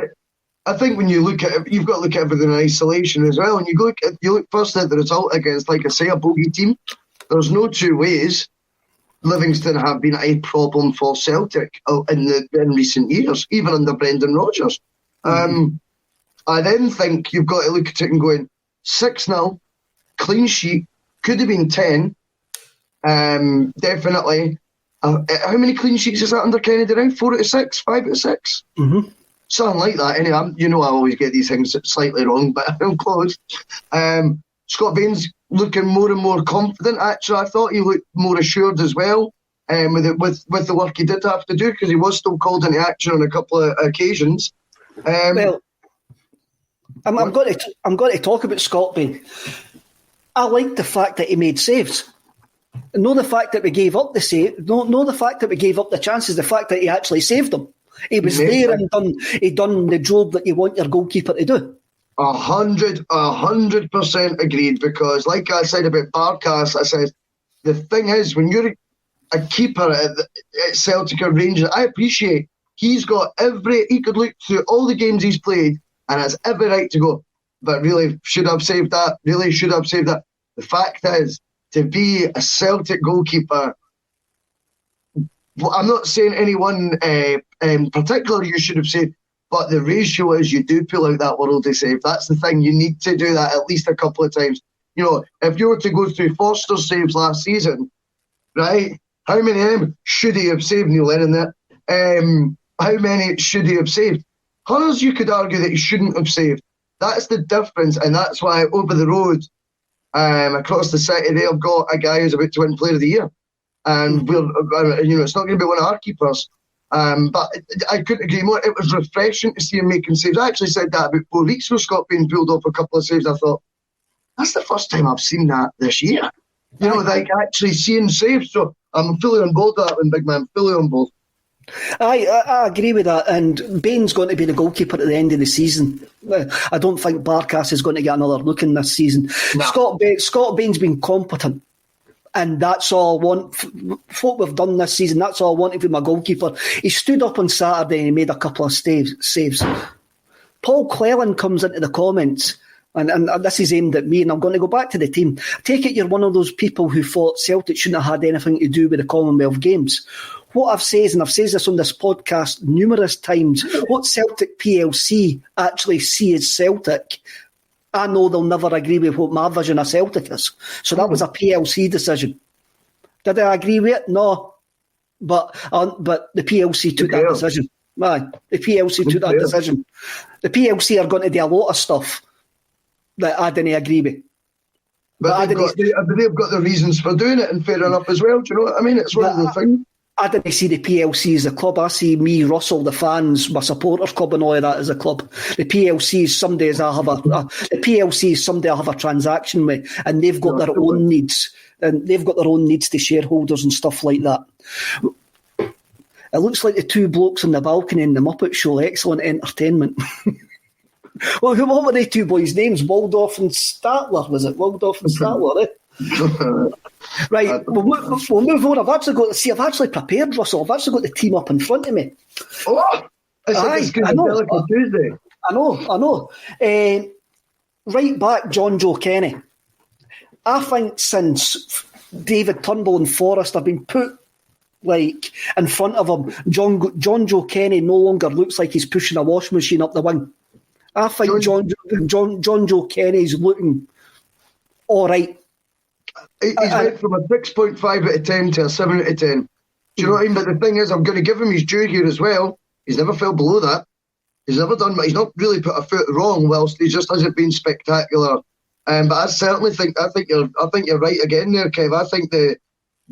I think when you look at it, you've got to look at everything in isolation as well. And you look first at the result against, like I say, a bogey team. There's no two ways Livingston have been a problem for Celtic in recent years, even under Brendan Rodgers. I then think you've got to look at it and going 6-0, clean sheet, could have been 10, definitely. How many clean sheets is that under Kennedy now? 4 out of 6, 5 out of 6? Mm-hmm. Something like that. Anyway, I always get these things slightly wrong, but I'm close. Scott Bain's looking more and more confident. Actually, I thought he looked more assured as well, with the work he did have to do, because he was still called into action on a couple of occasions. Well, I'm going to talk about Scott Bain. I like the fact that he made saves. Not the fact that we gave up the save. No, the fact that we gave up the chances. The fact that he actually saved them. He was there and he done the job that you want your goalkeeper to do. 100% agreed. Because, like I said about Barkas, I said the thing is, when you're a keeper at Celtic or Rangers, I appreciate he could look through all the games he's played and has every right to go, but really should have saved that. Really should have saved that. The fact is, to be a Celtic goalkeeper, I'm not saying anyone in particular you should have saved, but the ratio is you do pull out that worldly save. That's the thing. You need to do that at least a couple of times. If you were to go through Foster's saves last season, right, how many of them should he have saved, Neil Lennon, there? How many should he have saved? Others you could argue that he shouldn't have saved. That's the difference, and that's why over the road, across the city, they've got a guy who's about to win Player of the Year. And it's not going to be one of our keepers. But I couldn't agree more. It was refreshing to see him making saves. I actually said that about 4 weeks ago. Scott Bain pulled off a couple of saves. I thought, that's the first time I've seen that this year. Actually seeing saves. So I'm fully on board with that one, big man. Fully on board. I agree with that, and Bain's going to be the goalkeeper at the end of the season. I don't think Barkas is going to get another look in this season. No. Scott Bain's been competent, and that's all I want. What we've done this season, that's all I wanted from my goalkeeper. He stood up on Saturday and he made a couple of saves. Paul Cleland comes into the comments, and this is aimed at me, and I'm going to go back to the team. I take it you're one of those people who thought Celtic shouldn't have had anything to do with the Commonwealth Games. What I've said, and I've said this on this podcast numerous times, what Celtic PLC actually see as Celtic, I know they'll never agree with what my vision of Celtic is. So that was a PLC decision. Did I agree with it? No. But the PLC took that decision. Aye, the PLC took that decision. The PLC are going to do a lot of stuff that I didn't agree with. But they've got the reasons for doing it, and fair enough as well. Do you know what I mean? It's one of the things. I didn't see the PLC as a club. I see me, Russell, the fans, my supporters club, and all of that as a club. The PLC is somebody I have a transaction with, and they've got their own needs, and they've got their own needs to shareholders and stuff like that. It looks like the 2 blokes on the balcony in the Muppet Show. Excellent entertainment. Well, what were they 2 boys' names? Waldorf and Statler, was it? Waldorf and Statler, eh? Right, we'll move on. I've actually prepared, Russell. I've actually got the team up in front of me. Oh, it's going to be like a Tuesday. I know. Right back, John Joe Kenny. I think since David Turnbull and Forrest have been put in front of him, John Joe Kenny no longer looks like he's pushing a washing machine up the wing. I think John Joe Kenny's looking all right. He's went from a 6.5 out of 10 to a 7 out of 10. Do you know what I mean? But the thing is, I'm going to give him his due here as well. He's never fell below that. He's never done, he's not really put a foot wrong, whilst he just hasn't been spectacular. But I certainly think you're right again there, Kev. I think the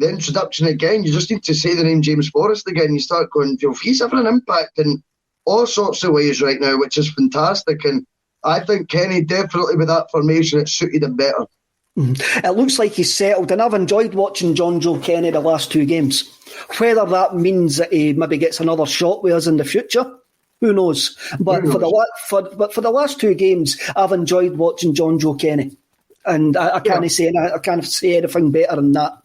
introduction again, you just need to say the name James Forrest again. You start going, he's having an impact in all sorts of ways right now, which is fantastic. And I think Kenny definitely with that formation, it suited him better. It looks like he's settled, and I've enjoyed watching John Joe Kenny the last 2 games. Whether that means that he maybe gets another shot with us in the future, who knows? But for the last 2 games, I've enjoyed watching John Joe Kenny, and I can't say anything better than that.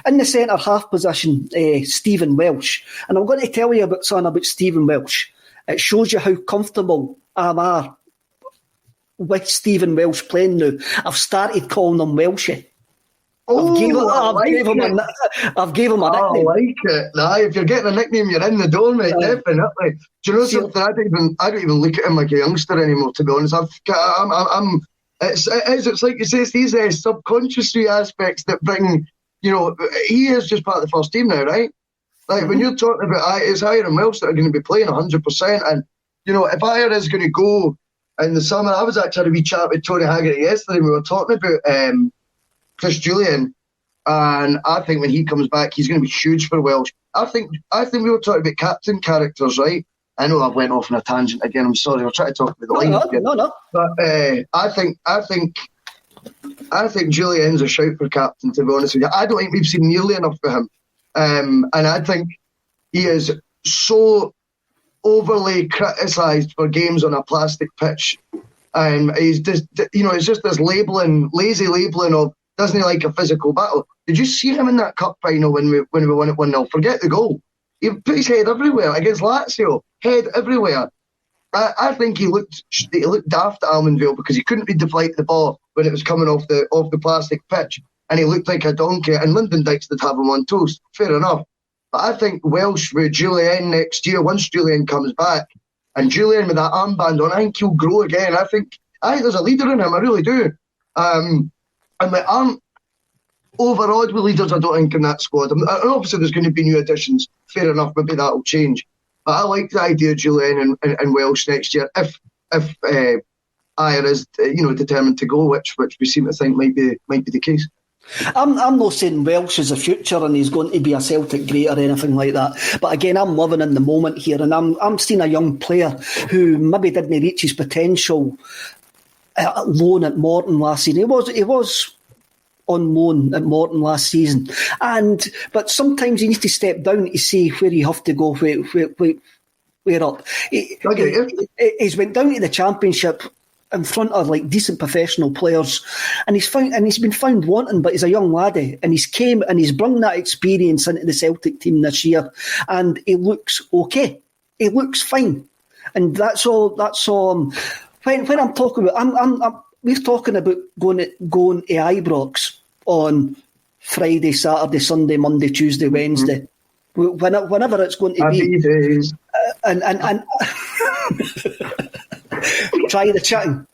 In the centre half position, Stephen Welsh, and I'm going to tell you something about Stephen Welsh. It shows you how comfortable I am with Stephen Welsh playing now. I've started calling him Welshie. I've gave him a nickname. I like it. Nah, if you're getting a nickname, you're in the door, mate. Definitely. Do you know something? I don't even look at him like a youngster anymore. To be honest, it's like you say, it's these subconscious aspects that bring. He is just part of the first team now, right? Like when you're talking about it's Hiram Welsh that are going to be playing 100%, and if Ayer is going to go in the summer, I was actually having a wee chat with Tony Haggerty yesterday. We were talking about Chris Julian, and I think when he comes back, he's going to be huge for Welsh. I think we were talking about captain characters, right? I know I went off on a tangent again. I'm sorry. We're trying to talk about the line again. No. But I think Julian's a shout for captain, to be honest with you. I don't think we've seen nearly enough for him. And I think he is so overly criticised for games on a plastic pitch. And he's just, it's just this lazy labelling of, doesn't he like a physical battle? Did you see him in that cup final when we won it 1-0? Forget the goal. He put his head everywhere against Lazio. Head everywhere. I think he looked daft at Almondvale because he couldn't read the flight of the ball when it was coming off the plastic pitch, and he looked like a donkey. And Lyndon Dykes did have him on toast. Fair enough. But I think Welsh with Julian next year, once Julian comes back, and Julian with that armband on, I think he'll grow again. I think there's a leader in him. I really do. And we aren't overawed with leaders, I don't think, in that squad. And obviously there's going to be new additions. Fair enough, maybe that'll change. But I like the idea of Julian and Welsh next year if Ayer is determined to go, which we seem to think might be the case. I'm not saying Welsh is the future and he's going to be a Celtic great or anything like that. But again, I'm living in the moment here, and I'm seeing a young player who maybe didn't reach his potential at loan at Morton last season. He was on loan at Morton last season, but sometimes you need to step down to see where you have to go. Where up? He's went down to the Championship in front of like decent professional players, and he's been found wanting. But he's a young laddie, and he's brought that experience into the Celtic team this year, and he looks okay. He looks fine, and that's all. When I'm talking about, we're talking about going to Ibrox on Friday, Saturday, Sunday, Monday, Tuesday, Wednesday, whenever it's going to be. And try the chatting.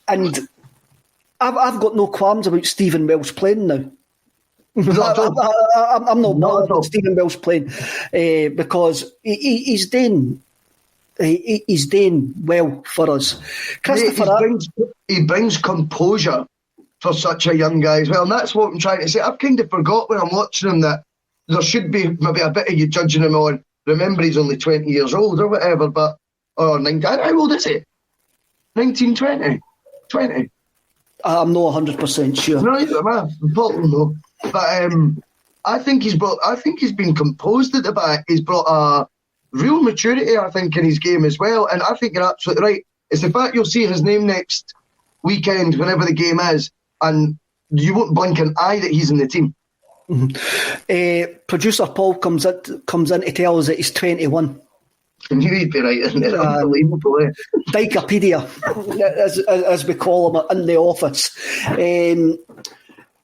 And I've got no qualms about Stephen Welsh playing now. I'm not bothered about Stephen Welsh playing because he's doing. He's doing well for us. He brings composure for such a young guy as well, and that's what I'm trying to say. I've kind of forgot when I'm watching him that there should be maybe a bit of you judging him on. Remember, he's only 20 years old or whatever, or 19. How old is he? 19, 20? 20? I'm not 100% sure. No, no. But I think he's been composed at the back. He's brought a real maturity, I think, in his game as well. And I think you're absolutely right. It's the fact you'll see his name next weekend, whenever the game is, and you won't blink an eye that he's in the team. Mm-hmm. Producer Paul comes in to tell us that he's 21. And he'd be right, isn't it? Unbelievable. Dykopedia, as we call him in the office.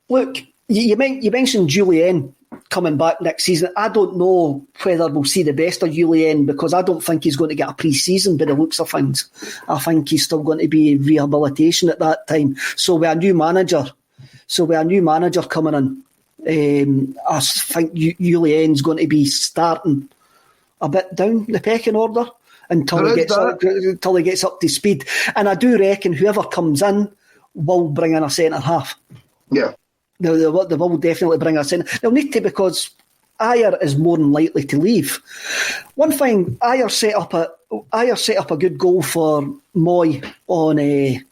Look, you mentioned Julian coming back next season. I don't know whether we'll see the best of Julian because I don't think he's going to get a pre-season by the looks of things. I think he's still going to be rehabilitation at that time. So with a new manager coming in, I think Julian's going to be starting a bit down the pecking order until he gets up to speed. And I do reckon whoever comes in will bring in a centre half. Yeah. They will definitely bring us in. They'll need to because Ayer is more than likely to leave. One thing, Ayer set up a good goal for Moy on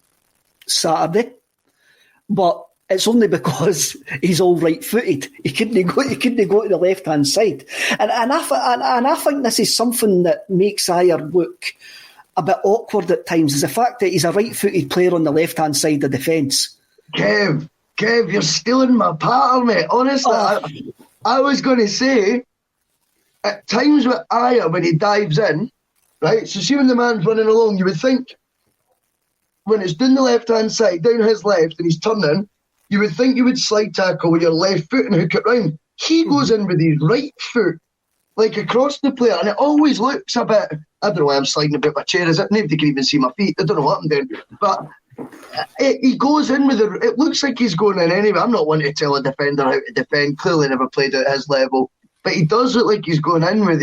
Saturday, but it's only because he's all right-footed. He couldn't go to the left-hand side, and I think this is something that makes Ayer look a bit awkward at times. Is the fact that he's a right-footed player on the left-hand side of defence. Kev, you're stealing my pattern, mate. Honestly, I was going to say, at times with Ayer, when he dives in, right, so see when the man's running along, you would think, when it's down the left-hand side, down his left, and he's turning, you would think you would slide tackle with your left foot and hook it round. He goes in with his right foot, like across the player, and it always looks a bit, I don't know why I'm sliding a bit my chair, is it? Nobody can even see my feet. I don't know what I'm doing. But he goes in with it looks like he's going in anyway. I'm not wanting to tell a defender how to defend. Clearly never played at his level. But he does look like he's going in with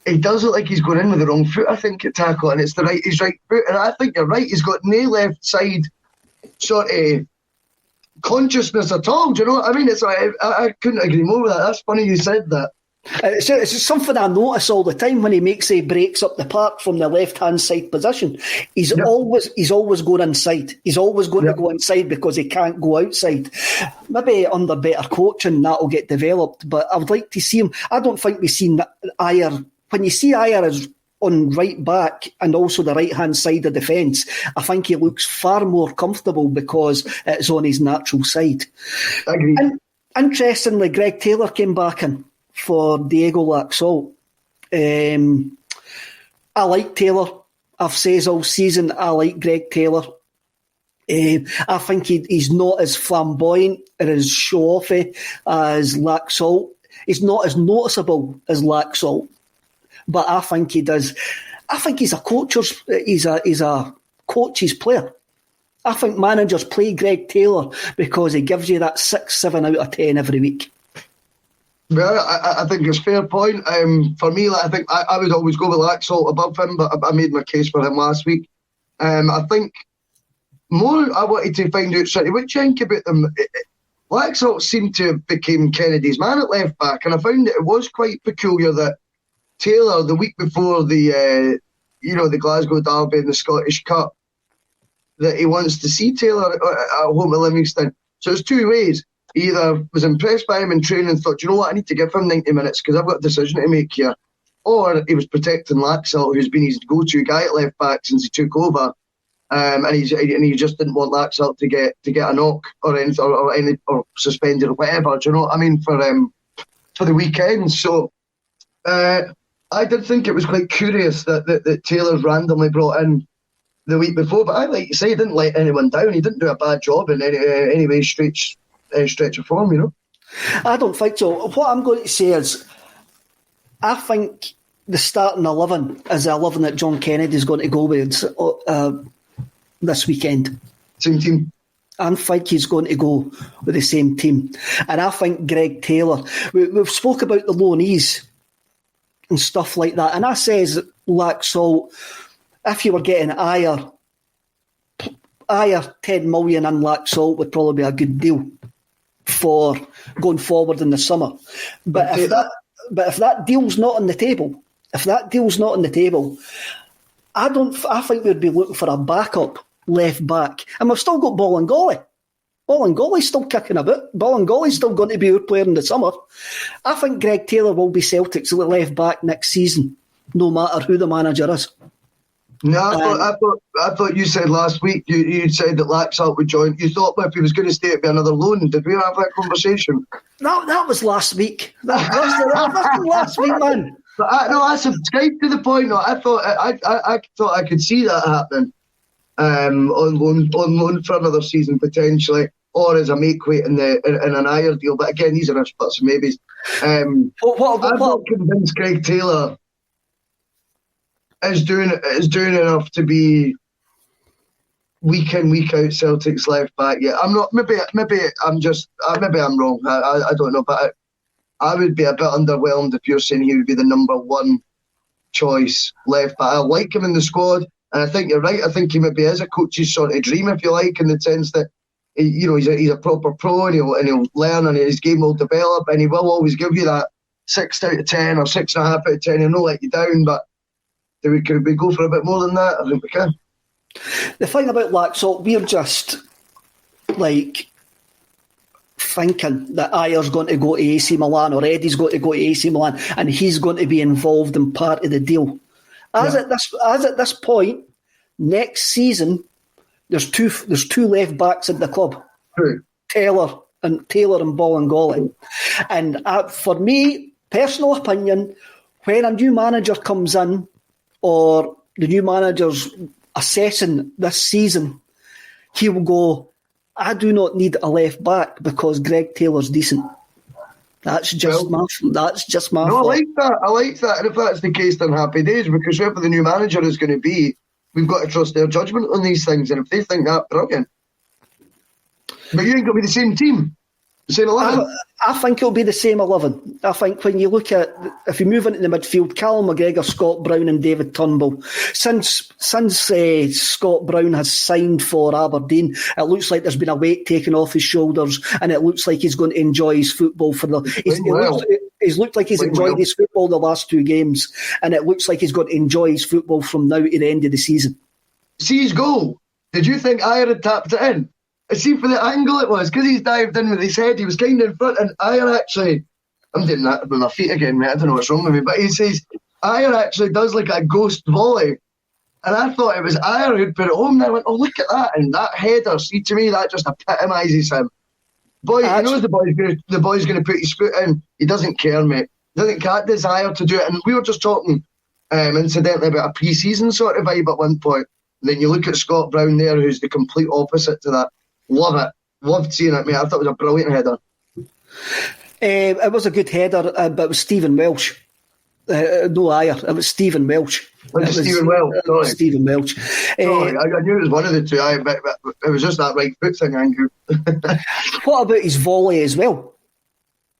he does look like he's going in with the wrong foot, I think, at tackle, and it's his right foot. And I think you're right, he's got no left side sort of consciousness at all. Do you know what I mean? It's like, I couldn't agree more with that. That's funny you said that. It's just something I notice all the time when he breaks up the park from the left-hand side position. He's always going inside. He's always going to go inside because he can't go outside. Maybe under better coaching that'll get developed, but I would like to see him. I don't think we've seen Ajer. When you see Ajer as on right back and also the right-hand side of defence, I think he looks far more comfortable because it's on his natural side. Agreed. And interestingly, Greg Taylor came back in for Diego Laxalt. I like Taylor. I've said all season I like Greg Taylor. I think he's not as flamboyant or as show-offy as Laxalt. He's not as noticeable as Laxalt, but I think he does. I think he's a coach's player. I think managers play Greg Taylor because he gives you that 6, 7 out of 10 every week. Well, I think it's a fair point. For me, I think I would always go with Laxalt above him, but I made my case for him last week. I think more I wanted to find out, what do you think about them? Laxalt seemed to have become Kennedy's man at left back, and I found that it was quite peculiar that Taylor, the week before the Glasgow Derby and the Scottish Cup, that he wants to see Taylor at home at Livingston. So there's two ways. He either was impressed by him in training and thought, you know what, I need to give him 90 minutes because I've got a decision to make here. Or he was protecting Laxalt, who's been his go-to guy at left back since he took over. And he just didn't want Laxalt to get a knock or anything, or suspended or whatever, do you know what I mean, for the weekend. So I did think it was quite curious that Taylor's randomly brought in the week before, but I like you say, he didn't let anyone down. He didn't do a bad job in any way, stretch of form, you know. I don't think so. What I'm going to say is, I think the starting 11 is the 11 that John Kennedy's going to go with this weekend. Same team. I think he's going to go with the same team. And I think Greg Taylor, we've spoke about the loanees and stuff like that, and I says, Laxalt, if you were getting Ajer 10 million in Laxalt would probably be a good deal for going forward in the summer. But if that deal's not on the table, I think we'd be looking for a backup left back. And we've still got Bolingoli. Bolingoli's still kicking a bit. Bolingoli's still going to be our player in the summer. I think Greg Taylor will be Celtic's left back next season, no matter who the manager is. No, I thought you said last week you said that Laxalt would join. You thought if he was going to stay, it'd be another loan. Did we have that conversation? That was last week. That was last week, man. I subscribed to the point. No, I thought I could see that happening on loan for another season potentially, or as a make-weight in an Ajer deal. But again, these are ifs, buts, and maybes. I'm not convinced Greg Taylor is doing enough to be week in, week out Celtic's left back. Yeah, I'm not. Maybe I'm wrong. I don't know, but I would be a bit underwhelmed if you're saying he would be the number one choice left back. I like him in the squad, and I think you're right. I think he maybe is a coach's sort of dream, if you like, in the sense that he's a proper pro, and he'll learn, and his game will develop, and he will always give you that 6 out of 10 or 6.5 out of 10. He'll not let you down, but could we go for a bit more than that? I think we can. The thing about Laxalt, we're just like thinking that Ajer's going to go to AC Milan or Eddie's going to go to AC Milan and he's going to be involved in part of the deal. As at this point, next season, there's two left backs in the club. True. Taylor and Bolingoli. And for me, personal opinion, when a new manager comes in, or the new manager's assessing this season, he will go, I do not need a left back because Greg Taylor's decent. That's just my No, I like that. And if that's the case, then happy days, because whoever the new manager is going to be, we've got to trust their judgment on these things. And if they think that, brilliant. But you ain't going to be the same team. Same 11? I think it'll be the same 11. I think when you look at, if you move into the midfield, Callum McGregor, Scott Brown and David Turnbull, since Scott Brown has signed for Aberdeen, it looks like there's been a weight taken off his shoulders, and it looks like he's going to enjoy his football he's looked like he's enjoyed his football the last 2 games, and it looks like he's going to enjoy his football from now to the end of the season. See his goal? Did you think Ayer had tapped it in? See, for the angle it was, because he's dived in with his head, he was kind of in front, and Ayer actually, I'm doing that with my feet again, mate, I don't know what's wrong with me, but he says, Ayer actually does like a ghost volley, and I thought it was Ayer who'd put it home, and I went, oh, look at that, and that header, see, to me, that just epitomises him. Boy, he knows the boy's going to put his foot in, he doesn't care, mate, he doesn't have desire to do it, and we were just talking, incidentally, about a pre-season sort of vibe at one point, and then you look at Scott Brown there, who's the complete opposite to that. Love it. Loved seeing it, mate. I thought it was a brilliant header. It was a good header, but it was Stephen Welsh. No Ayer. It was Stephen Welsh. Stephen Welsh. Sorry. Stephen Welsh. Sorry, I knew it was one of the two. But it was just that right foot thing, Andrew. What about his volley as well?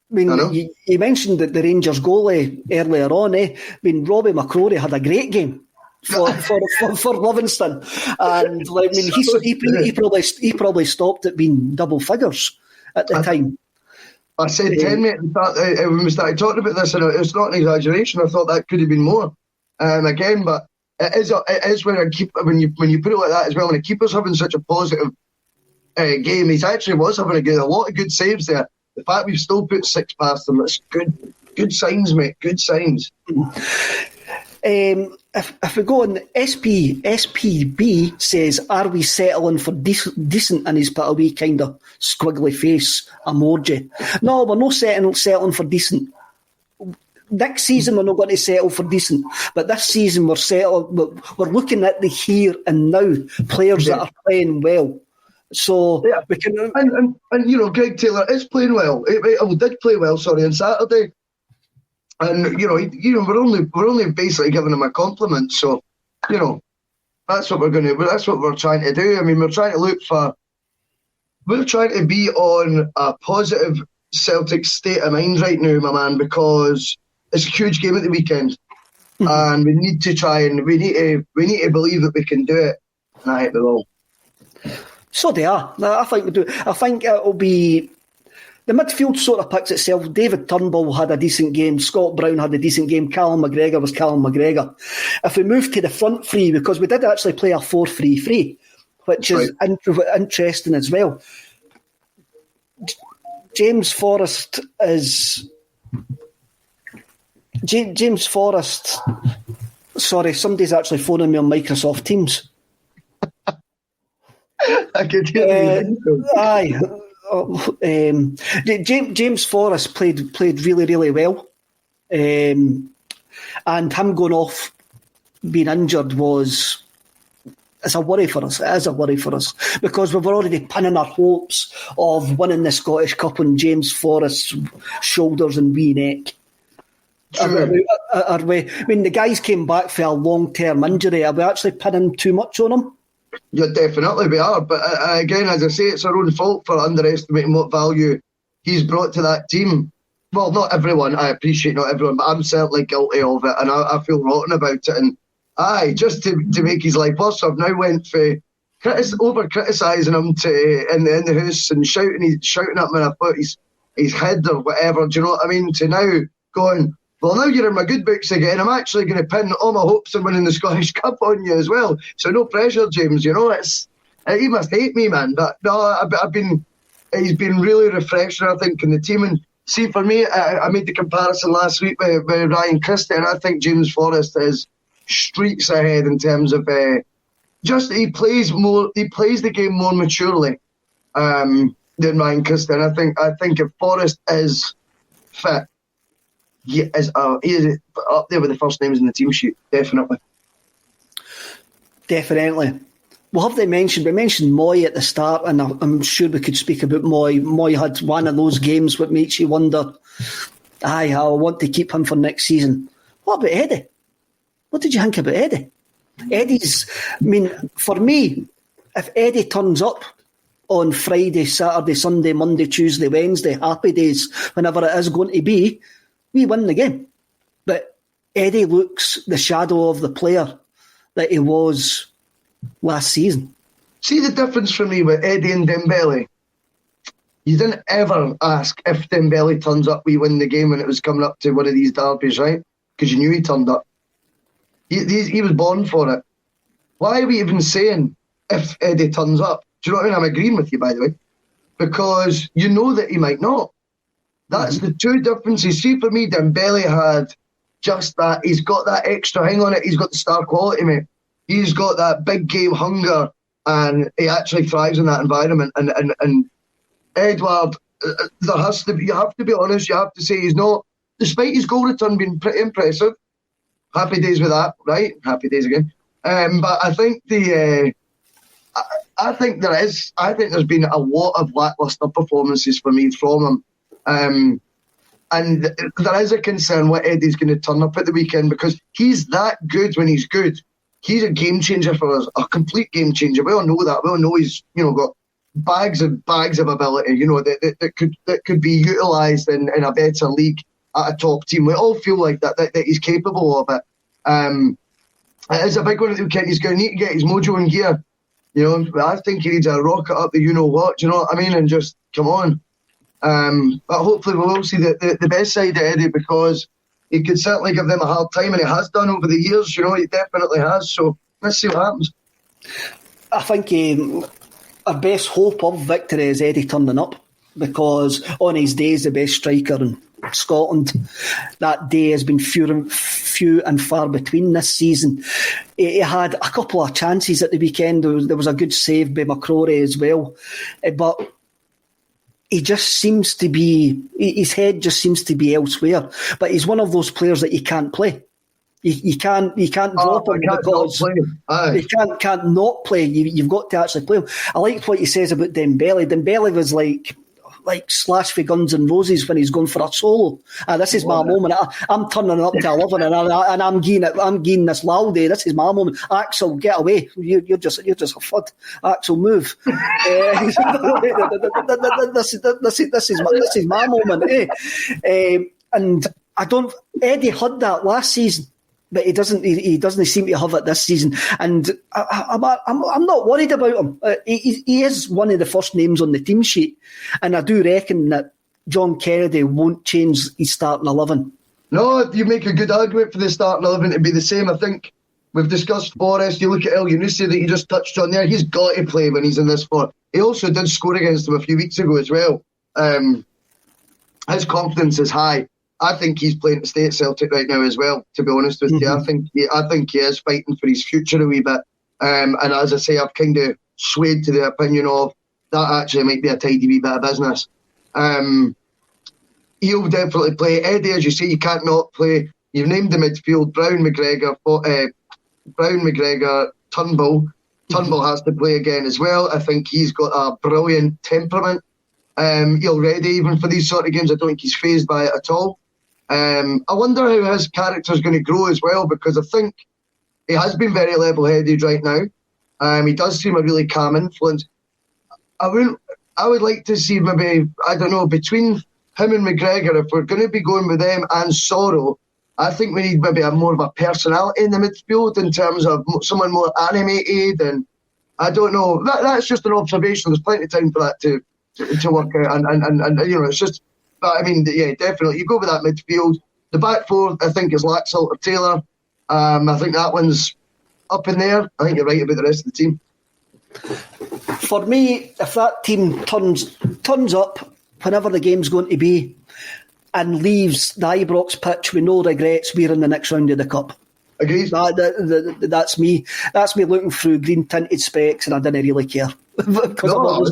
I mean, you mentioned that the Rangers goalie earlier on. I mean, Robbie McCrory had a great game for Livingston, and I mean, he probably stopped at being double figures at the time. I said 10, mate. When we started talking about this, and it's not an exaggeration. I thought that could have been more. Again, but it is when you put it like that as well. When a keeper's having such a positive game, he actually was having a lot of good saves there. The fact we've still put 6 past them, that's good signs, mate. Good signs. If we go on, SPB says, are we settling for decent? And he's put a wee kind of squiggly face emoji. No, we're not settling for decent. Next season we're not going to settle for decent, but this season we're looking at the here and now players that are playing well. So we can, and you know, Greg Taylor is playing well. He did play well, sorry, on Saturday. And we're only basically giving him a compliment. So, that's what that's what we're trying to do. I mean, we're trying to be on a positive Celtic state of mind right now, my man, because it's a huge game at the weekend, and we need to believe that we can do it, and I think we will. So they are. I think we do. I think it'll be. The midfield sort of picks itself. David Turnbull had a decent game. Scott Brown had a decent game. Callum McGregor was Callum McGregor. If we move to the front three, because we did actually play a 4-3-3, which is interesting as well. James Forrest. Sorry, somebody's actually phoning me on Microsoft Teams. I could hear you. Aye. James Forrest played really, really well, and him going off being injured is a worry for us. It is a worry for us because we were already pinning our hopes of winning the Scottish Cup on James Forrest's shoulders and wee neck. Sure. Are we? I mean, the guys came back for a long-term injury. Are we actually pinning too much on him? Yeah, definitely we are. But again, as I say, it's our own fault for underestimating what value he's brought to that team. Well, not everyone. I appreciate not everyone, but I'm certainly guilty of it, and I feel rotten about it. And just to make his life worse, I've now went for over criticising him in the house and shouting at him, and I thought his head or whatever. Do you know what I mean? To now going, well, now you're in my good books again. I'm actually going to pin all my hopes on winning the Scottish Cup on you as well. So no pressure, James. You know, he must hate me, man. But no, he's been really refreshing, I think, in the team. And see, for me, I made the comparison last week with Ryan Christie, and I think James Forrest is streets ahead in terms of he plays the game more maturely than Ryan Christie. And I think if Forrest is fit, he is up there with the first names in the team sheet, definitely. Definitely. We mentioned Moy at the start, and I'm sure we could speak about Moy. Moy had one of those games that makes you wonder, I want to keep him for next season. What about Eddie? What did you think about Eddie? For me, if Eddie turns up on Friday, Saturday, Sunday, Monday, Tuesday, Wednesday, happy days, whenever it is going to be, we win the game. But Eddie looks the shadow of the player that he was last season. See the difference for me with Eddie and Dembele? You didn't ever ask if Dembele turns up, we win the game when it was coming up to one of these derbies, right? Because you knew he turned up. He was born for it. Why are we even saying if Eddie turns up? Do you know what I mean? I'm agreeing with you, by the way. Because you know that he might not. That's the two differences. See, for me, Dembele had just that. He's got that extra hang on it. He's got the star quality, mate. He's got that big game hunger, and he actually thrives in that environment. And Edouard, you have to be honest, you have to say he's not, despite his goal return being pretty impressive, happy days with that, right? Happy days again. But I think I think there's been a lot of lacklustre performances for me from him. And there is a concern what Eddie's going to turn up at the weekend, because he's that good when he's good. He's a game changer for us, a complete game changer. We all know that. We all know he's got bags of ability, that could be utilised in a better league at a top team. We all feel like that he's capable of it. It is a big one at the weekend. He's going to need to get his mojo in gear. I think he needs a rocket up the you-know-what, do you know what I mean? And just, come on. But hopefully we will see the best side of Eddie, because he could certainly give them a hard time, and he has done over the years, he definitely has. So let's see what happens. I think our best hope of victory is Eddie turning up, because on his day he's the best striker in Scotland. That day has been few and far between this season. He had a couple of chances at the weekend. There was a good save by McCrory as well. But he just seems to be, his head just seems to be elsewhere. But he's one of those players that you can't play. You can't drop him because you can't not play. You've got to actually play him. I liked what he says about Dembele. Dembele was like Slash for Guns N' Roses when he's going for a solo. This is my moment. I'm turning it up to 11 and I'm giving this Laldy. This is my moment. Axel, get away. You're just a fud. Axel, move. This is my moment. And Eddie had that last season, but he doesn't seem to have it this season. And I'm not worried about him. He is one of the first names on the team sheet, and I do reckon that John Kennedy won't change his starting 11. No, you make a good argument for the starting 11 to be the same. I think we've discussed Forrest. You look at El Yunusi that you just touched on there. He's got to play when he's in this form. He also did score against them a few weeks ago as well. His confidence is high. I think he's playing to stay at Celtic right now as well, to be honest with you. I think he is fighting for his future a wee bit. And as I say, I've kind of swayed to the opinion of that actually might be a tidy wee bit of business. He'll definitely play. Eddie, as you say, you can't not play. You've named the midfield, Brown, McGregor, Turnbull. Turnbull has to play again as well. I think he's got a brilliant temperament. Already, even for these sort of games, I don't think he's fazed by it at all. I wonder how his character is going to grow as well, because I think he has been very level-headed right now. He does seem a really calm influence. I would like to see maybe, I don't know, between him and McGregor, if we're going to be going with them and Sorrow, I think we need maybe more of a personality in the midfield in terms of someone more animated, and I don't know. That's just an observation. There's plenty of time for that to work out, and it's just. But I mean, yeah, definitely. You go with that midfield. The back four, I think, is Laxalt or Taylor. I think that one's up in there. I think you're right about the rest of the team. For me, if that team turns up whenever the game's going to be and leaves the Ibrox pitch with no regrets, we're in the next round of the Cup. Agreed. That's me. That's me looking through green tinted specs, and I didn't really care because I'm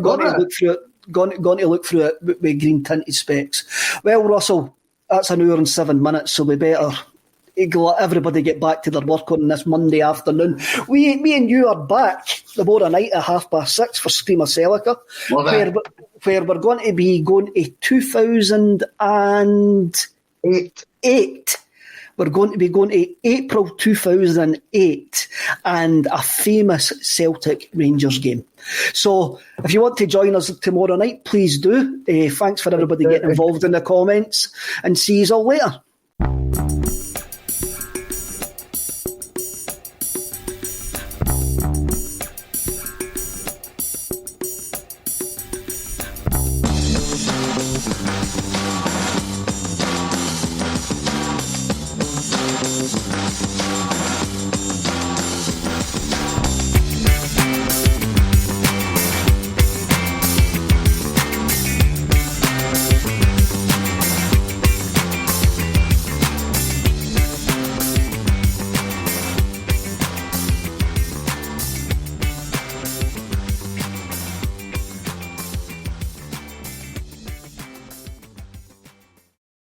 going to look through it. Going to look through it with green tinted specs. Well, Russell, that's an hour and 7 minutes, so we better let everybody get back to their work on this Monday afternoon. Me and you are back tomorrow night at 6:30 for Screamer Celica, where we're going to be going to 2008. We're going to be going to April 2008 and a famous Celtic Rangers game. So if you want to join us tomorrow night, please do. Thanks for everybody getting involved in the comments, and see you all later.